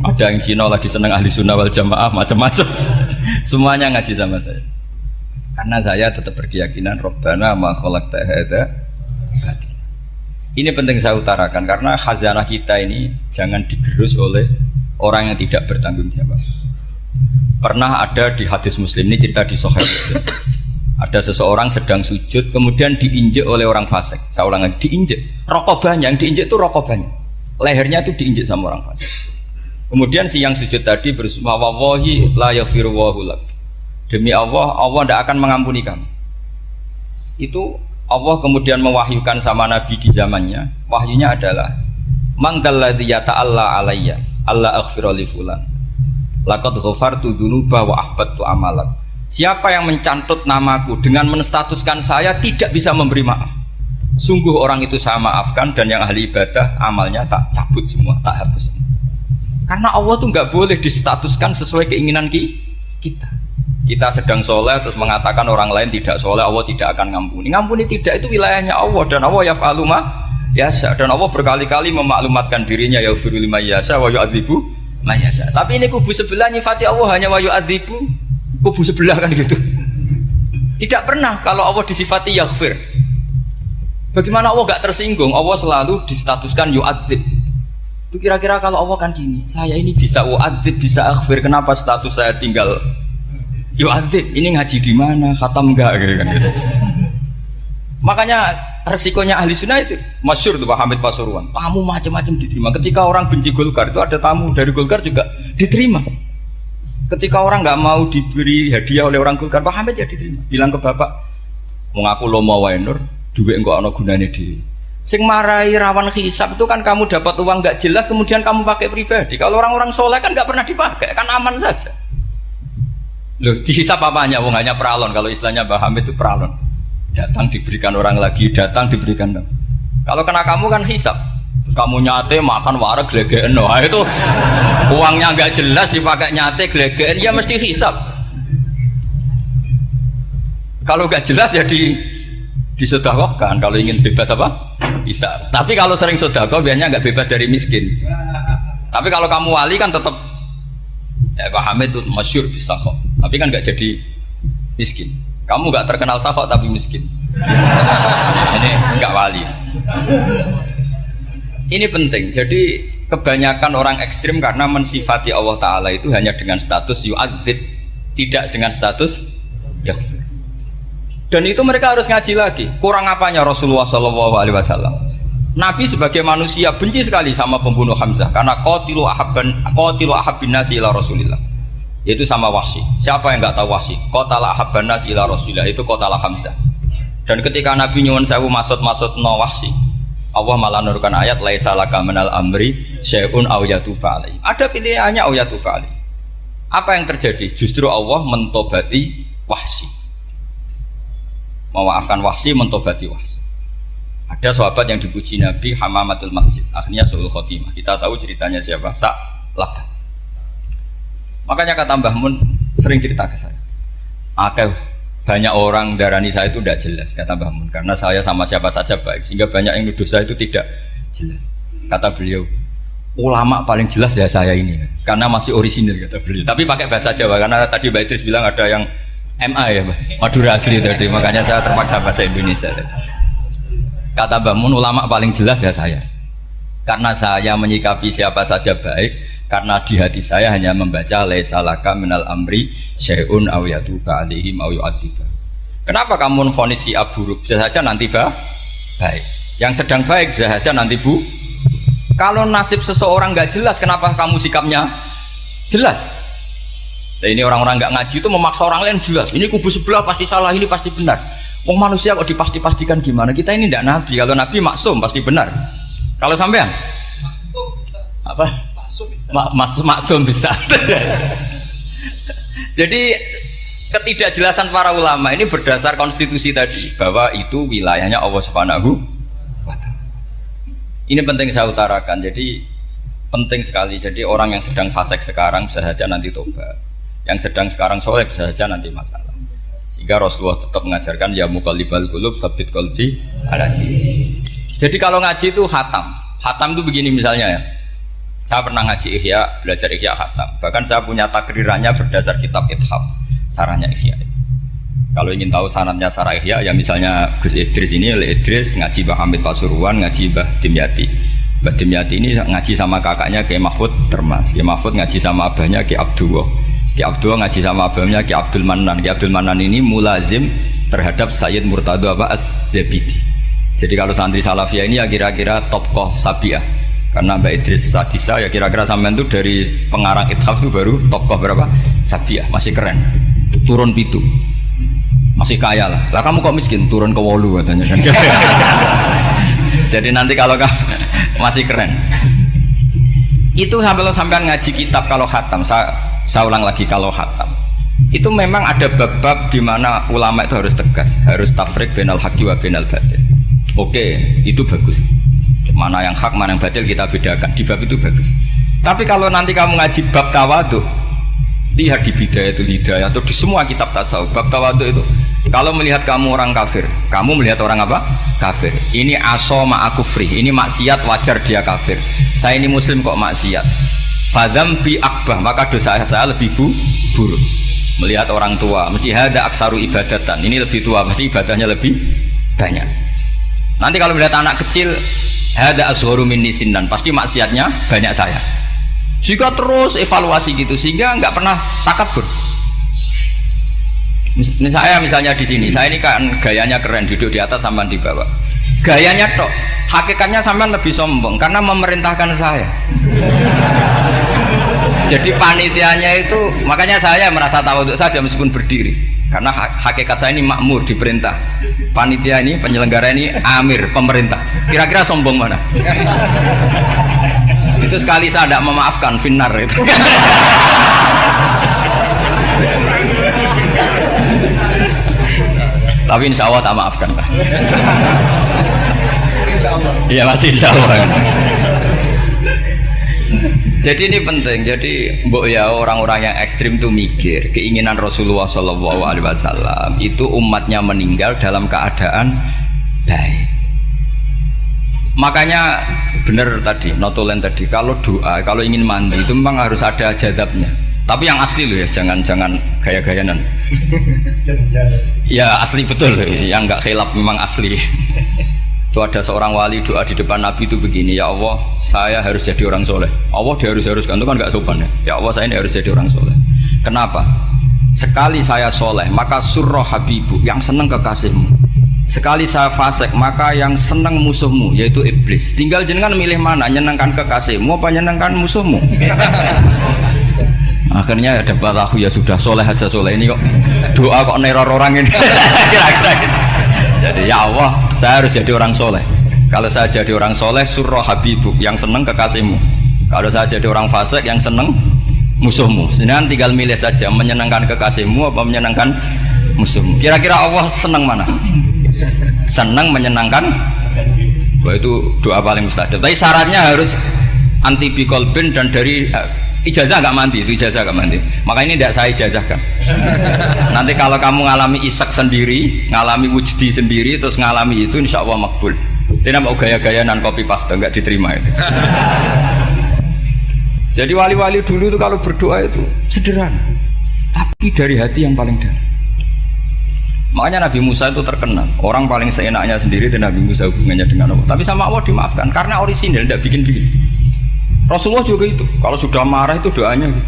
S2: Ada yang Cina lagi seneng ahli sunnah wal jamaah, macam-macam. Semuanya ngaji sama saya. Karena saya tetap berkeyakinan Rabbana ma khalaqta hadza batil. Ini penting saya utarakan karena khazanah kita ini jangan digerus oleh orang yang tidak bertanggung jawab. Pernah ada di hadis Muslim, ini cerita di Sahih Muslim. Ada seseorang sedang sujud kemudian diinjek oleh orang fasik. Saya ulang lagi, diinjek. Rokobahnya, yang diinjek itu rokobahnya. Lehernya itu diinjek sama orang fasik. Kemudian si yang sujud tadi bersumpah wallahi la yaghfiru wallahu lak. Demi Allah, Allah tidak akan mengampuni kamu. Itu Allah kemudian mewahyukan sama Nabi di zamannya. Wahyunya adalah man dalladzi yata'alla alayya alla aghfira li fulan laqad ghafartu dzunuba wa ahbattu amalak. Siapa yang mencantut namaku dengan menstatuskan saya tidak bisa memberi maaf, sungguh orang itu saya maafkan, dan yang ahli ibadah amalnya tak cabut semua, tak hapus. Karena Allah tuh nggak boleh distatuskan sesuai keinginan kita. Kita sedang soleh terus mengatakan orang lain tidak soleh, Allah tidak akan ngampuni. Ngampuni tidak, itu wilayahnya Allah, dan Allah yaf'alu ma yasha, dan Allah berkali-kali memaklumatkan dirinya yaghfiru liman yasha wa yu'adzibu man yasha. Tapi ini kubu sebelah nyifati Allah hanya wa yu'adzibu, kubu sebelah kan gitu. Tidak pernah kalau Allah disifati yaghfir. Bagaimana Allah gak tersinggung? Allah selalu distatuskan yu'adzib. Itu kira-kira kalau Allah kan gini, saya ini bisa u'adzib, bisa aghfir, kenapa status saya tinggal yu'adzib? Ini ngaji di mana? Khatam enggak gitu kan gitu. Makanya resikonya ahli sunnah itu masyhur tuh Pak Hamid Pasuruan. Tamu macam-macam diterima. Ketika orang benci Golkar itu ada tamu dari Golkar juga diterima. Ketika orang nggak mau diberi hadiah oleh orang Golkar, Pak Hamid ya diterima. Bilang ke bapak, mengaku lomo wae nur, duit enggak ana gunane dhewe. Sing marai rawan hisab itu kan kamu dapat uang nggak jelas kemudian kamu pakai pribadi. Kalau orang-orang soleh kan nggak pernah dipakai, kan aman saja. Loh, dihisab apanya? Wong hanya peralon. Kalau istilahnya Mbah Hamid itu peralon. Datang diberikan orang lagi, datang diberikan. Kalau kena kamu kan hisab. Terus kamu nyate makan wareg glegeken. Nah, itu uangnya nggak jelas dipakai nyate glegeken, ya mesti hisab. Kalau nggak jelas ya disedekahkan. Kalau ingin bebas apa? Bisa. Tapi kalau sering sedekah biasanya nggak bebas dari miskin. Tapi kalau kamu wali kan tetap, ya Pak Hamid itu masyhur bisa kok. Tapi kan nggak jadi miskin. Kamu nggak terkenal sakok tapi miskin. Ini nggak wali. Ini penting. Jadi kebanyakan orang ekstrim karena mensifati Allah Taala itu hanya dengan status yu'adzib, tidak dengan status yaghfir. Dan itu mereka harus ngaji lagi. Kurang apanya Rasulullah SAW? Nabi sebagai manusia benci sekali sama pembunuh Hamzah karena qatilu ahabbin nasi ila Rasulillah. Yaitu sama Wahsy. Siapa yang nggak tahu Wahsy? Qatala ahabban nasi ila Rasulillah, itu qatala Hamzah. Dan ketika Nabi nyuwun sewu maksud no Wahsy, Allah malah nurkan ayat laisa laka minal amri syai'un aw yatuba alaihi. Ada pilihannya aw yatuba alaihi. Apa yang terjadi? Justru Allah mentobati Wahsy. Memaafkan Wahsy, mentobati Wahsy. Ada sahabat yang dipuji Nabi, Hamamatul Masjid, akhirnya su'ul khotimah. Kita tahu ceritanya siapa? Sa'labah. Makanya kata Mbah Mun sering cerita ke saya, banyak orang darani saya itu tidak jelas, kata Mbah Mun, karena saya sama siapa saja baik, sehingga banyak yang nuduh saya itu tidak jelas. Kata beliau, ulama paling jelas ya saya ini, karena masih orisinil, kata beliau. Tapi pakai bahasa Jawa, karena tadi Mbak Idris bilang ada yang MA ya, Madura asli tadi, makanya saya terpaksa bahasa Indonesia. Kata Mbah Mun, ulama paling jelas ya saya, karena saya menyikapi siapa saja baik. Karena di hati saya hanya membaca laisa laka minal amri syai'un aw yatuba alaihim aw yu'adziba. Kenapa kamu vonis si buruk? Bisa saja nanti baik. Yang sedang baik bisa saja nanti bu. Kalau nasib seseorang nggak jelas, kenapa kamu sikapnya jelas? Nah, ini orang-orang nggak ngaji itu memaksa orang lain jelas. Ini kubu sebelah pasti salah, ini pasti benar. Wong manusia kok dipasti-pastikan gimana? Kita ini tidak nabi. Kalau nabi maksum pasti benar. Kalau sampean apa? Maksum bisa. Jadi ketidakjelasan para ulama ini berdasar konstitusi tadi, bahwa itu wilayahnya Allah Subhanahu wa Ta'ala. Ini penting saya utarakan. Jadi penting sekali. Jadi orang yang sedang fasik sekarang bisa saja nanti tobat, yang sedang sekarang soleh bisa saja nanti masalah. Sehingga Rasulullah tetap mengajarkan ya muqallibal qulub tsabbit qalbi ala dinik. Jadi kalau ngaji itu khatam itu begini misalnya ya. Saya pernah ngaji Ihya, belajar Ihya khatam. Bahkan saya punya takrirannya berdasar kitab Ithaf, sarahnya Ihya. Kalau ingin tahu sanadnya sarah Ihya, ya misalnya Gus Idris ini, oleh Idris ngaji Mbah Hamid Pasuruan, ngaji Mbah Dimyati. Mbah Dimyati ini ngaji sama kakaknya Kiai Mahfud Termas. Kiai Mahfud ngaji sama abahnya Kiai Abdullah. Kiai Abdullah ngaji sama abahnya Kiai Abdul Manan. Kiai Abdul Manan ini mulazim terhadap Sayyid Murtado Az-Zabidi. Jadi kalau santri Salafiyah ini ya kira-kira tokoh Sabiah. Karena Mbak Idris Sadisa ya kira-kira sampean itu dari pengarang Ithaf itu baru tokoh berapa? Sabiah, masih keren. Turun pitu. masih kaya lah. Lah kamu kok miskin? Turun ke 8 katanya kan. Jadi nanti kalau kamu masih keren. Itu sampean ngaji kitab kalau khatam, saya ulang lagi kalau khatam. Itu memang ada bab-bab di mana ulama itu harus tegas, harus tafriq bainal haqqi wa bainal batil. Oke, itu bagus. Mana yang hak, mana yang batil kita bedakan. Di bab itu bagus. Tapi kalau nanti kamu ngaji bab tawadhu, lihat di Bidayatul Hidayah atau di semua kitab tasawuf, bab tawadhu itu kalau melihat kamu orang kafir, kamu melihat orang apa? Kafir. Ini aso ma'akufri, ini maksiat wajar dia kafir. Saya ini muslim kok maksiat. Fadzambi akbah, maka dosa saya lebih buruk. Melihat orang tua, mesti hada aksaru ibadatan. Ini lebih tua, mesti ibadahnya lebih banyak. Nanti kalau melihat anak kecil, hada azharu minni sinnan, pasti maksiatnya banyak saya. Jika terus evaluasi gitu, sehingga nggak pernah takabur. Saya misalnya di sini, saya ini kan gayanya keren, duduk di atas sampai di bawah. Gayanya tok, hakikatnya sampai lebih sombong karena memerintahkan saya. Jadi panitianya itu, makanya saya merasa tawadhu saja meskipun berdiri, karena hakikat saya ini makmur, diperintah. Panitia ini, penyelenggara ini amir, pemerintah. Kira-kira sombong mana? Itu sekali saya tidak memaafkan, finnar itu. Tapi insya Allah tak maafkan lah. Iya masih insya Allah. Jadi ini penting. Jadi mbok ya orang-orang yang ekstrim tuh mikir keinginan Rasulullah SAW itu umatnya meninggal dalam keadaan baik. Makanya benar tadi, notulen tadi, kalau doa, kalau ingin mandi itu memang harus ada jadabnya. Tapi yang asli loh ya, jangan gaya-gayanan. Ya asli betul, yang nggak khilaf memang asli. Itu ada seorang wali doa di depan Nabi itu begini, ya Allah, saya harus jadi orang soleh. Allah diharuskan itu kan nggak sopan ya. Ya Allah, saya ini harus jadi orang soleh. Kenapa? Sekali saya soleh, maka surroh habibu, yang seneng kekasihmu. Sekali saya fasik, maka yang seneng musuhmu, yaitu iblis. Tinggal jenengan milih mana, nyenengkan kekasihmu apa nyenengkan musuhmu. Akhirnya ada batahu, ya sudah soleh aja, soleh ini kok doa kok neror orang ini. Kira-kira gitu. Jadi ya Allah, saya harus jadi orang soleh. Kalau saya jadi orang soleh, surroh habibuk, yang seneng kekasihmu. Kalau saya jadi orang fasik, yang seneng musuhmu. Sedangkan tinggal milih saja, menyenangkan kekasihmu apa menyenangkan musuhmu. Kira-kira Allah seneng mana? Seneng menyenangkan. Wah, itu doa paling mustajab. Tapi syaratnya harus anti bikolbin dan dari ijazah nggak mandi, itu ijazah nggak mandi. Maka ini tidak saya ijazahkan. Nanti kalau kamu ngalami isak sendiri, ngalami wujdi sendiri, terus ngalami itu, insya Allah makbul. Tidak mau gaya-gaya nan copy paste, nggak diterima itu. Jadi wali-wali dulu itu kalau berdoa itu sederhana, tapi dari hati yang paling dalam. Makanya Nabi Musa itu terkenal, orang paling seenaknya sendiri dan Nabi Musa hubungannya dengan Allah. Tapi sama Allah dimaafkan karena orisinil, tidak bikin-bikin. Rasulullah juga itu, kalau sudah marah itu doanya gitu.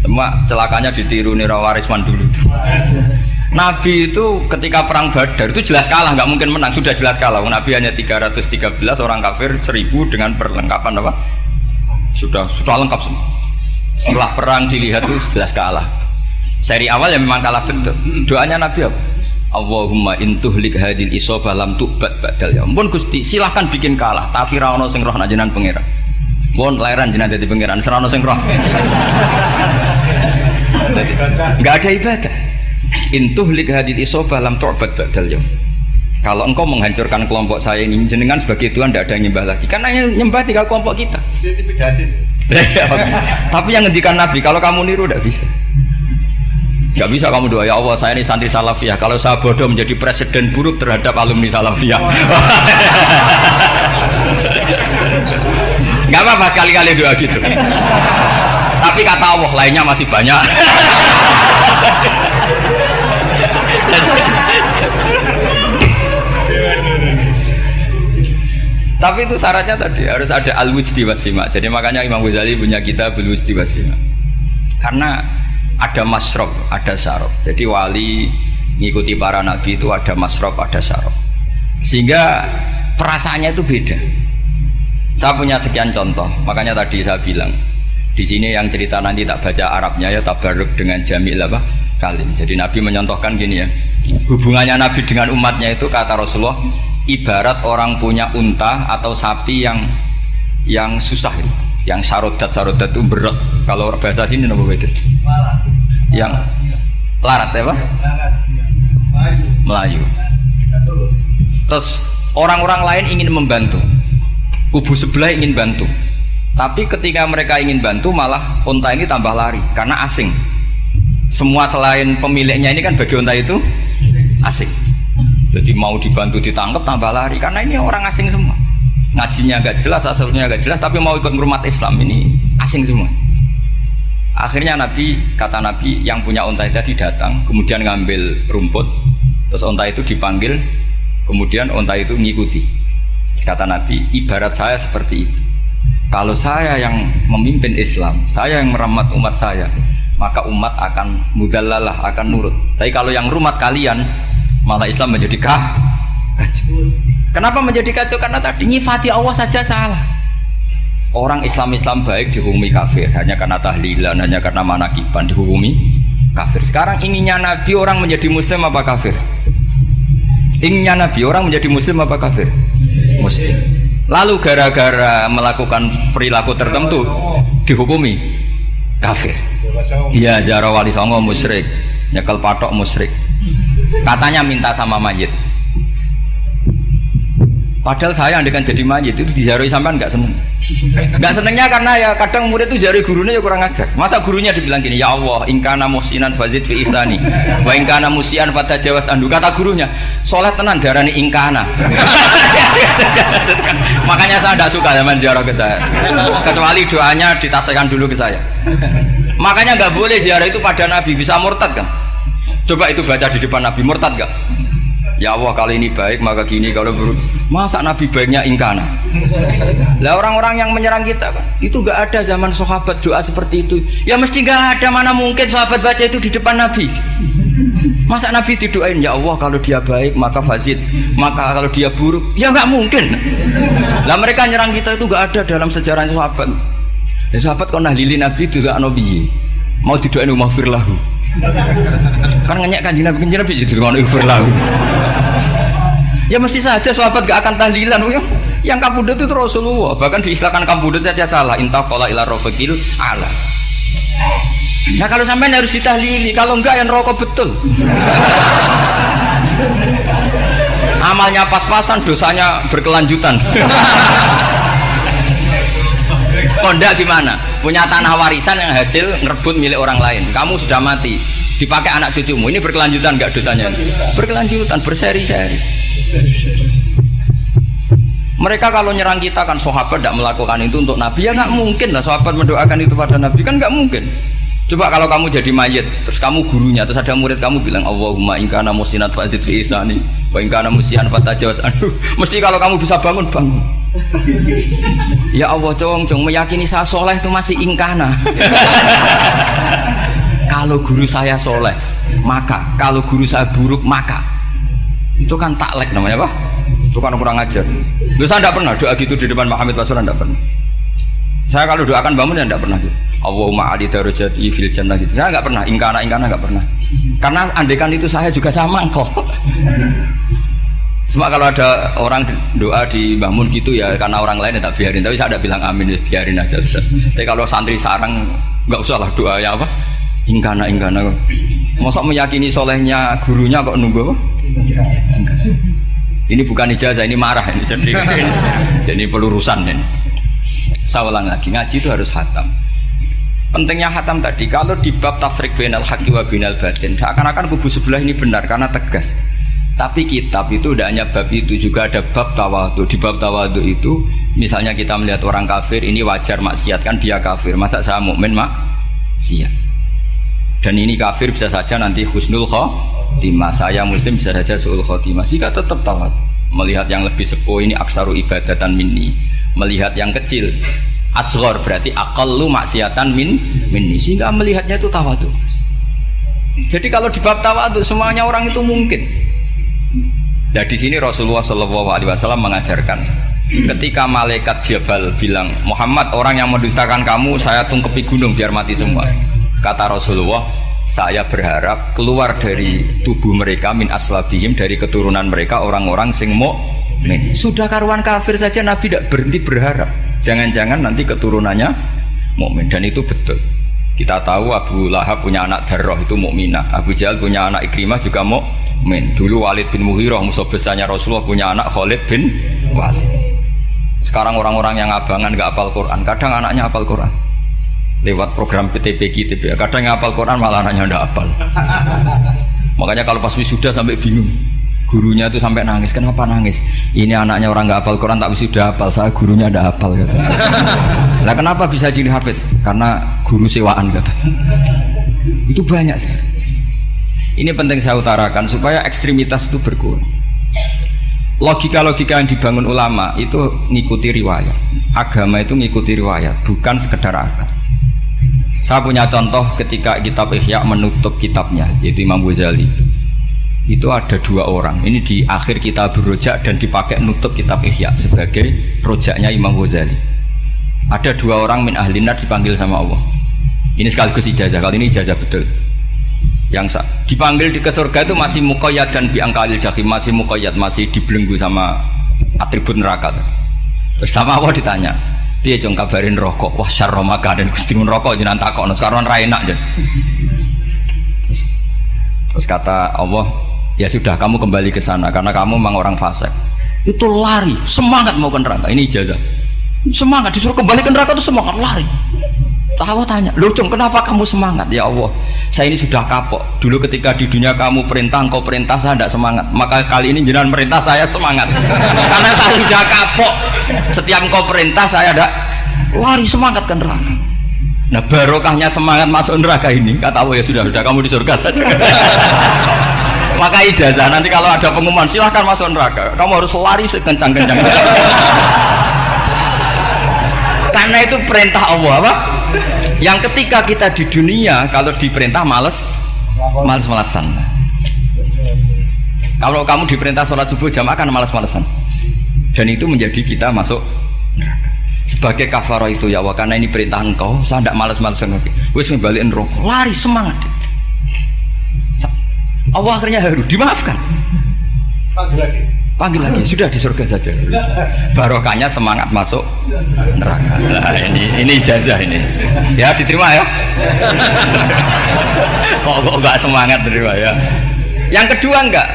S2: Cuma celakanya ditiru Nira Warisman dulu. Nabi itu ketika perang Badar itu jelas kalah, nggak mungkin menang, sudah jelas kalah. Nabi hanya 313, orang kafir 1000 dengan perlengkapan apa? Sudah lengkap semua. Setelah perang dilihat itu jelas kalah. Seri awal ya memang kalah betul. Doanya Nabi apa? Allahumma intuhlik hadil isobah lam tu'bad ba'dal ya. Ampun Gusti, silahkan bikin kalah, tapi ra ono sing roh najenan pangeran. Pun lahiran jenazah di pengiran, serana sing roh. Enggak ada ibadah. Intuhlik hadil isobah lam tu'bad ba'dal ya. Kalau engkau menghancurkan kelompok saya ini, jenengan sebagai Tuhan tidak ada yang nyembah lagi. Karena yang nyembah tinggal kelompok kita. Tapi yang ngendikan Nabi, kalau kamu niru tidak bisa. Gak bisa kamu doa, ya Allah saya ini santri salafiyah, kalau saya bodoh menjadi presiden buruk terhadap alumni salafiyah. Gak apa-apa sekali-kali doa gitu. Tapi kata Allah lainnya masih banyak. Tapi itu syaratnya tadi harus ada al-wujdi wasima. Jadi makanya Imam Ghazali punya kitab al-wujdi wasima. Karena ada masrob, ada syarab. Jadi wali ngikuti para nabi itu ada masrob, ada syarab. Sehingga perasaannya itu beda. Saya punya sekian contoh. Makanya tadi saya bilang di sini yang cerita nanti tak baca Arabnya ya tabarruk dengan jamil apa kalim. Jadi Nabi menyontohkan gini ya. Hubungannya Nabi dengan umatnya itu kata Rasulullah ibarat orang punya unta atau sapi yang susah itu, yang sarodat itu berat. Kalau bahasa sini nama begitu. Yang larat ya Pak? Melayu. Terus orang-orang lain ingin membantu, kubu sebelah ingin bantu, tapi ketika mereka ingin bantu malah unta ini tambah lari karena asing. Semua selain pemiliknya ini kan bagi unta itu asing. Jadi mau dibantu ditangkap tambah lari karena ini orang asing semua. Ngajinya agak jelas, asalnya agak jelas, tapi mau ikut ngurumat Islam ini asing semua. Akhirnya kata Nabi yang punya unta itu tadi datang, kemudian ngambil rumput, terus unta itu dipanggil, kemudian unta itu mengikuti. Kata Nabi, ibarat saya seperti itu. Kalau saya yang memimpin Islam, saya yang merawat umat saya, maka umat akan mudallalah, akan nurut. Tapi kalau yang rumat kalian, malah Islam menjadi kacau. Kenapa menjadi kacau? Karena tadi nyifati Allah saja salah. Orang Islam baik dihukumi kafir hanya karena tahlilan, hanya karena manakiban dihukumi kafir. Sekarang inginnya Nabi orang menjadi muslim apa kafir? Inginnya Nabi orang menjadi muslim apa kafir? Muslim. Lalu gara-gara melakukan perilaku tertentu dihukumi kafir. Iya, ziarah wali songo musyrik, nyekel patok musyrik. Katanya minta sama mayit. Padahal saya andekan jadi mayit itu diziarahi sampean nggak seneng. Nggak senengnya karena ya kadang murid itu ziarahi gurunya ya kurang ajar. Masa gurunya dibilang gini, ya Allah, ingkana musinan fazid fi ihsani, wa ingkana musian fatajawas andu. Kata gurunya, soleh tenan darani ingkana. Makanya saya tidak suka zaman ziarah ke saya. Kecuali doanya ditasihkan dulu ke saya. Makanya nggak boleh ziarah itu pada Nabi, bisa murtad kan? Coba itu baca di depan Nabi, murtad gak? Ya Allah, kalau ini baik maka gini, kalau buruk. Masa Nabi baiknya ingkana? Lah orang-orang yang menyerang kita kan, itu gak ada zaman sahabat doa seperti itu. Ya mesti gak ada, mana mungkin sahabat baca itu di depan Nabi. Masa Nabi didoain, ya Allah kalau dia baik maka fazid, maka kalau dia buruk, ya gak mungkin. Lah mereka nyerang kita itu gak ada dalam sejarah sahabat. Ya sahabat kok nahlilin Nabi itu gak nabi, mau didoain maghfir lahu. Kan ngenyek kanjeng Nabi jadi ngono ighfir lahu. Ya mesti saja sahabat gak akan tahlilan. Yang kabudut itu Rasulullah, bahkan diistilahkan kabudut saja salah. Intaqala ila rafiqil ala. Nah kalau sampai harus ditahlili, kalau enggak yang rokok betul. Amalnya pas-pasan, dosanya berkelanjutan. Kondak gimana? Punya tanah warisan yang hasil ngerebut milik orang lain. Kamu sudah mati, dipakai anak cucumu. Ini berkelanjutan enggak dosanya? Berkelanjutan, berseri-seri. Mereka kalau nyerang kita kan sahabat tidak melakukan itu untuk Nabi, ya nggak mungkin lah sahabat mendoakan itu pada Nabi, kan nggak mungkin. Coba kalau kamu jadi mayit, terus kamu gurunya, terus ada murid kamu bilang Allahumma ingkana musinat fazid fi isani wa ingkana musian fatajawaz anhu. Mesti kalau kamu bisa bangun. Ya Allah, cong meyakini saya soleh itu masih ingkana. Kalau guru saya soleh maka, kalau guru saya buruk maka. Itu kan taklek namanya, Pak. Itu kan kurang ajar. Saya tidak pernah doa gitu di depan Muhammad Rasulullah, tidak pernah. Saya kalau doakan bangun ya tidak pernah gitu. Allahumma ali darajati fil jannah gitu. Saya nggak pernah, ingkana nggak pernah. Karena andekan itu saya juga sama kok. Cuma kalau ada orang doa di bangun gitu ya karena orang lain ya tak biarin. Tapi saya tidak bilang amin, ya biarin aja sudah. Tapi kalau santri sarang nggak usah lah doanya apa? Ingkana. Masa meyakini solehnya gurunya kok nunggu apa? Ini bukan ijazah, ini marah ini. Jadi pelurusan ini. Saya ulang lagi, ngaji itu harus khatam. Pentingnya khatam tadi, kalau di bab tafriq bainal haqqi wa bainal batin, seakan-akan kubu sebelah ini benar karena tegas. Tapi kitab itu tidak hanya bab itu, juga ada bab tawadhu. Di bab tawadhu itu, misalnya kita melihat orang kafir, ini wajar maksiat kan dia kafir. Masa saya mukmin maksiat? Dan ini kafir bisa saja nanti husnul khotimah, saya muslim bisa saja su'ul khotimah. Jika tetap tawadhu, melihat yang lebih sepuh ini aksaru ibadatan minni, melihat yang kecil asghar berarti aqallu maksiatan minni, sehingga melihatnya itu tawadhu. Jadi kalau di bab tawadhu semuanya orang itu mungkin. Nah di sini Rasulullah SAW mengajarkan, ketika malaikat Jabal bilang, Muhammad, orang yang mendustakan kamu saya tungkepi gunung biar mati semua. Kata Rasulullah, saya berharap keluar dari tubuh mereka min aslabihim, dari keturunan mereka orang-orang sing mukmin. Sudah karuan kafir saja Nabi tidak berhenti berharap. Jangan-jangan nanti keturunannya mukmin, dan itu betul. Kita tahu Abu Lahab punya anak Darroh itu mukminah, Abu Jahal punya anak Ikrimah juga mukmin. Dulu Walid bin Mughirah musuh besarnya Rasulullah punya anak Khalid bin Walid. Sekarang orang-orang yang abangan nggak hafal Quran, kadang anaknya hafal Quran lewat program PTPG, kadang hafal Quran malah anaknya nggak hafal. Makanya kalau pas wisuda sampai bingung, gurunya itu sampai nangis. Kenapa nangis? Ini anaknya orang nggak hafal Quran tak wisuda hafal, saya gurunya nggak hafal kata. Lah kenapa bisa jadi hafid? Karena guru sewaan kata. Itu banyak sekali. Ini penting saya utarakan supaya ekstremitas itu berkurang. Logika-logika yang dibangun ulama itu ngikuti riwayat. Agama itu ngikuti riwayat, bukan sekedar akal. Saya punya contoh ketika kitab Ihya menutup kitabnya, yaitu Imam Ghazali. Itu ada dua orang. Ini di akhir kitab Rojak dan dipakai nutup kitab Ihya sebagai rojaknya Imam Ghazali. Ada dua orang min ahli nar dipanggil sama Allah. Ini sekaligus ijazah, kali ini ijazah betul. Yang dipanggil ke surga itu masih muqayyad dan biangkalil jahim, masih muqayyad, masih dibelenggu sama atribut neraka. Terus sama Allah ditanya, piye jong kabarin rokok? Wah syarra makanan Gusti mun rokok jenengan takokno sekarang ra enak jen. Terus kata Allah, ya sudah kamu kembali ke sana karena kamu memang orang fasik. Itu lari, semangat mau ke neraka. Ini ijazah. Semangat disuruh kembali ke neraka itu semangat lari. Allah tanya, loh Jong kenapa kamu semangat? Ya Allah, saya ini sudah kapok. Dulu ketika di dunia kamu perintah, engkau perintah, saya tidak semangat. Maka kali ini jenengan perintah saya semangat. Karena saya sudah kapok. Setiap engkau perintah saya ada lari semangat ke neraka. Nah barokahnya semangat masuk neraka ini, kata Allah, ya sudah kamu di surga saja. Maka ijazah nanti kalau ada pengumuman silahkan masuk neraka, kamu harus lari sekencang-kencangnya. Karena itu perintah Allah apa? Yang ketika kita di dunia kalau diperintah males-malesan. Kalau kamu diperintah sholat subuh jamaah kan males-malesan. Dan itu menjadi kita masuk neraka. Sebagai kafarah itu ya Allah, karena ini perintah engkau, saya tidak males-malesan lagi. Wis ngebalikin rokok, lari semangat. Allah akhirnya harus dimaafkan. Panggil lagi, sudah di surga saja. Barokahnya semangat masuk neraka. Nah, ini ijazah ini. Ya diterima ya. Kok enggak semangat terima ya. Yang kedua enggak.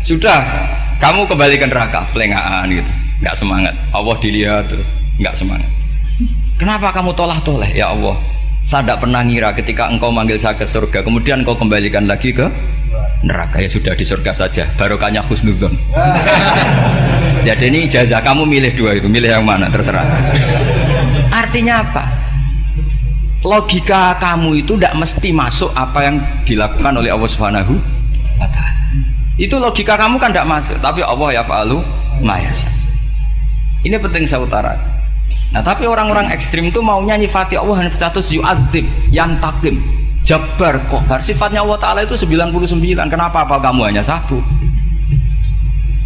S2: Sudah kamu kembali ke neraka, pelengahan gitu. Enggak semangat. Allah dilihat terus enggak semangat. Kenapa kamu toleh? Ya Allah, saya tidak pernah ngira ketika engkau manggil saya ke surga, kemudian engkau kembalikan lagi ke neraka. Ya sudah di surga saja, barokahnya husnudzon. Jadi ini ijazah, kamu milih dua itu, milih yang mana terserah. Artinya apa? Logika kamu itu tidak mesti masuk apa yang dilakukan oleh Allah Subhanahu wa Ta'ala. Itu logika kamu kan tidak masuk, tapi Allah yaf'alu ma yasha. Ini penting saya utarakan. Nah tapi orang-orang ekstrim itu maunya nyifati Allah dengan status yu'adzib, yantakim, Jabbar, Qahar. Sifatnya Allah Ta'ala itu 99. Kenapa apa kamu hanya satu?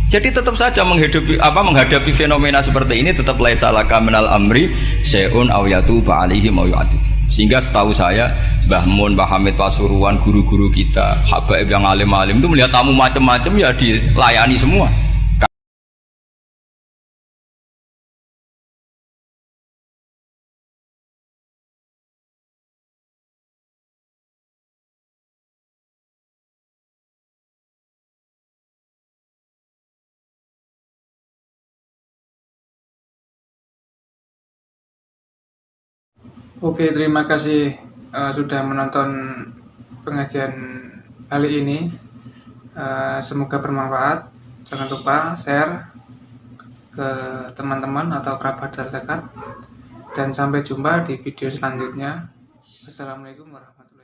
S2: Jadi tetap saja menghadapi fenomena seperti ini tetap laisa laka minal amri syai'un aw yatuba alaihim aw yu'adzib. Sehingga setahu saya Mbah Mun, Mbah Hamid Pasuruan, guru-guru kita, habaib yang alim-alim itu melihat tamu macam-macam ya dilayani semua.
S1: Oke, terima kasih sudah menonton pengajian kali ini. Semoga bermanfaat. Jangan lupa share ke teman-teman atau kerabat terdekat. Dan sampai jumpa di video selanjutnya. Assalamualaikum warahmatullahi wabarakatuh.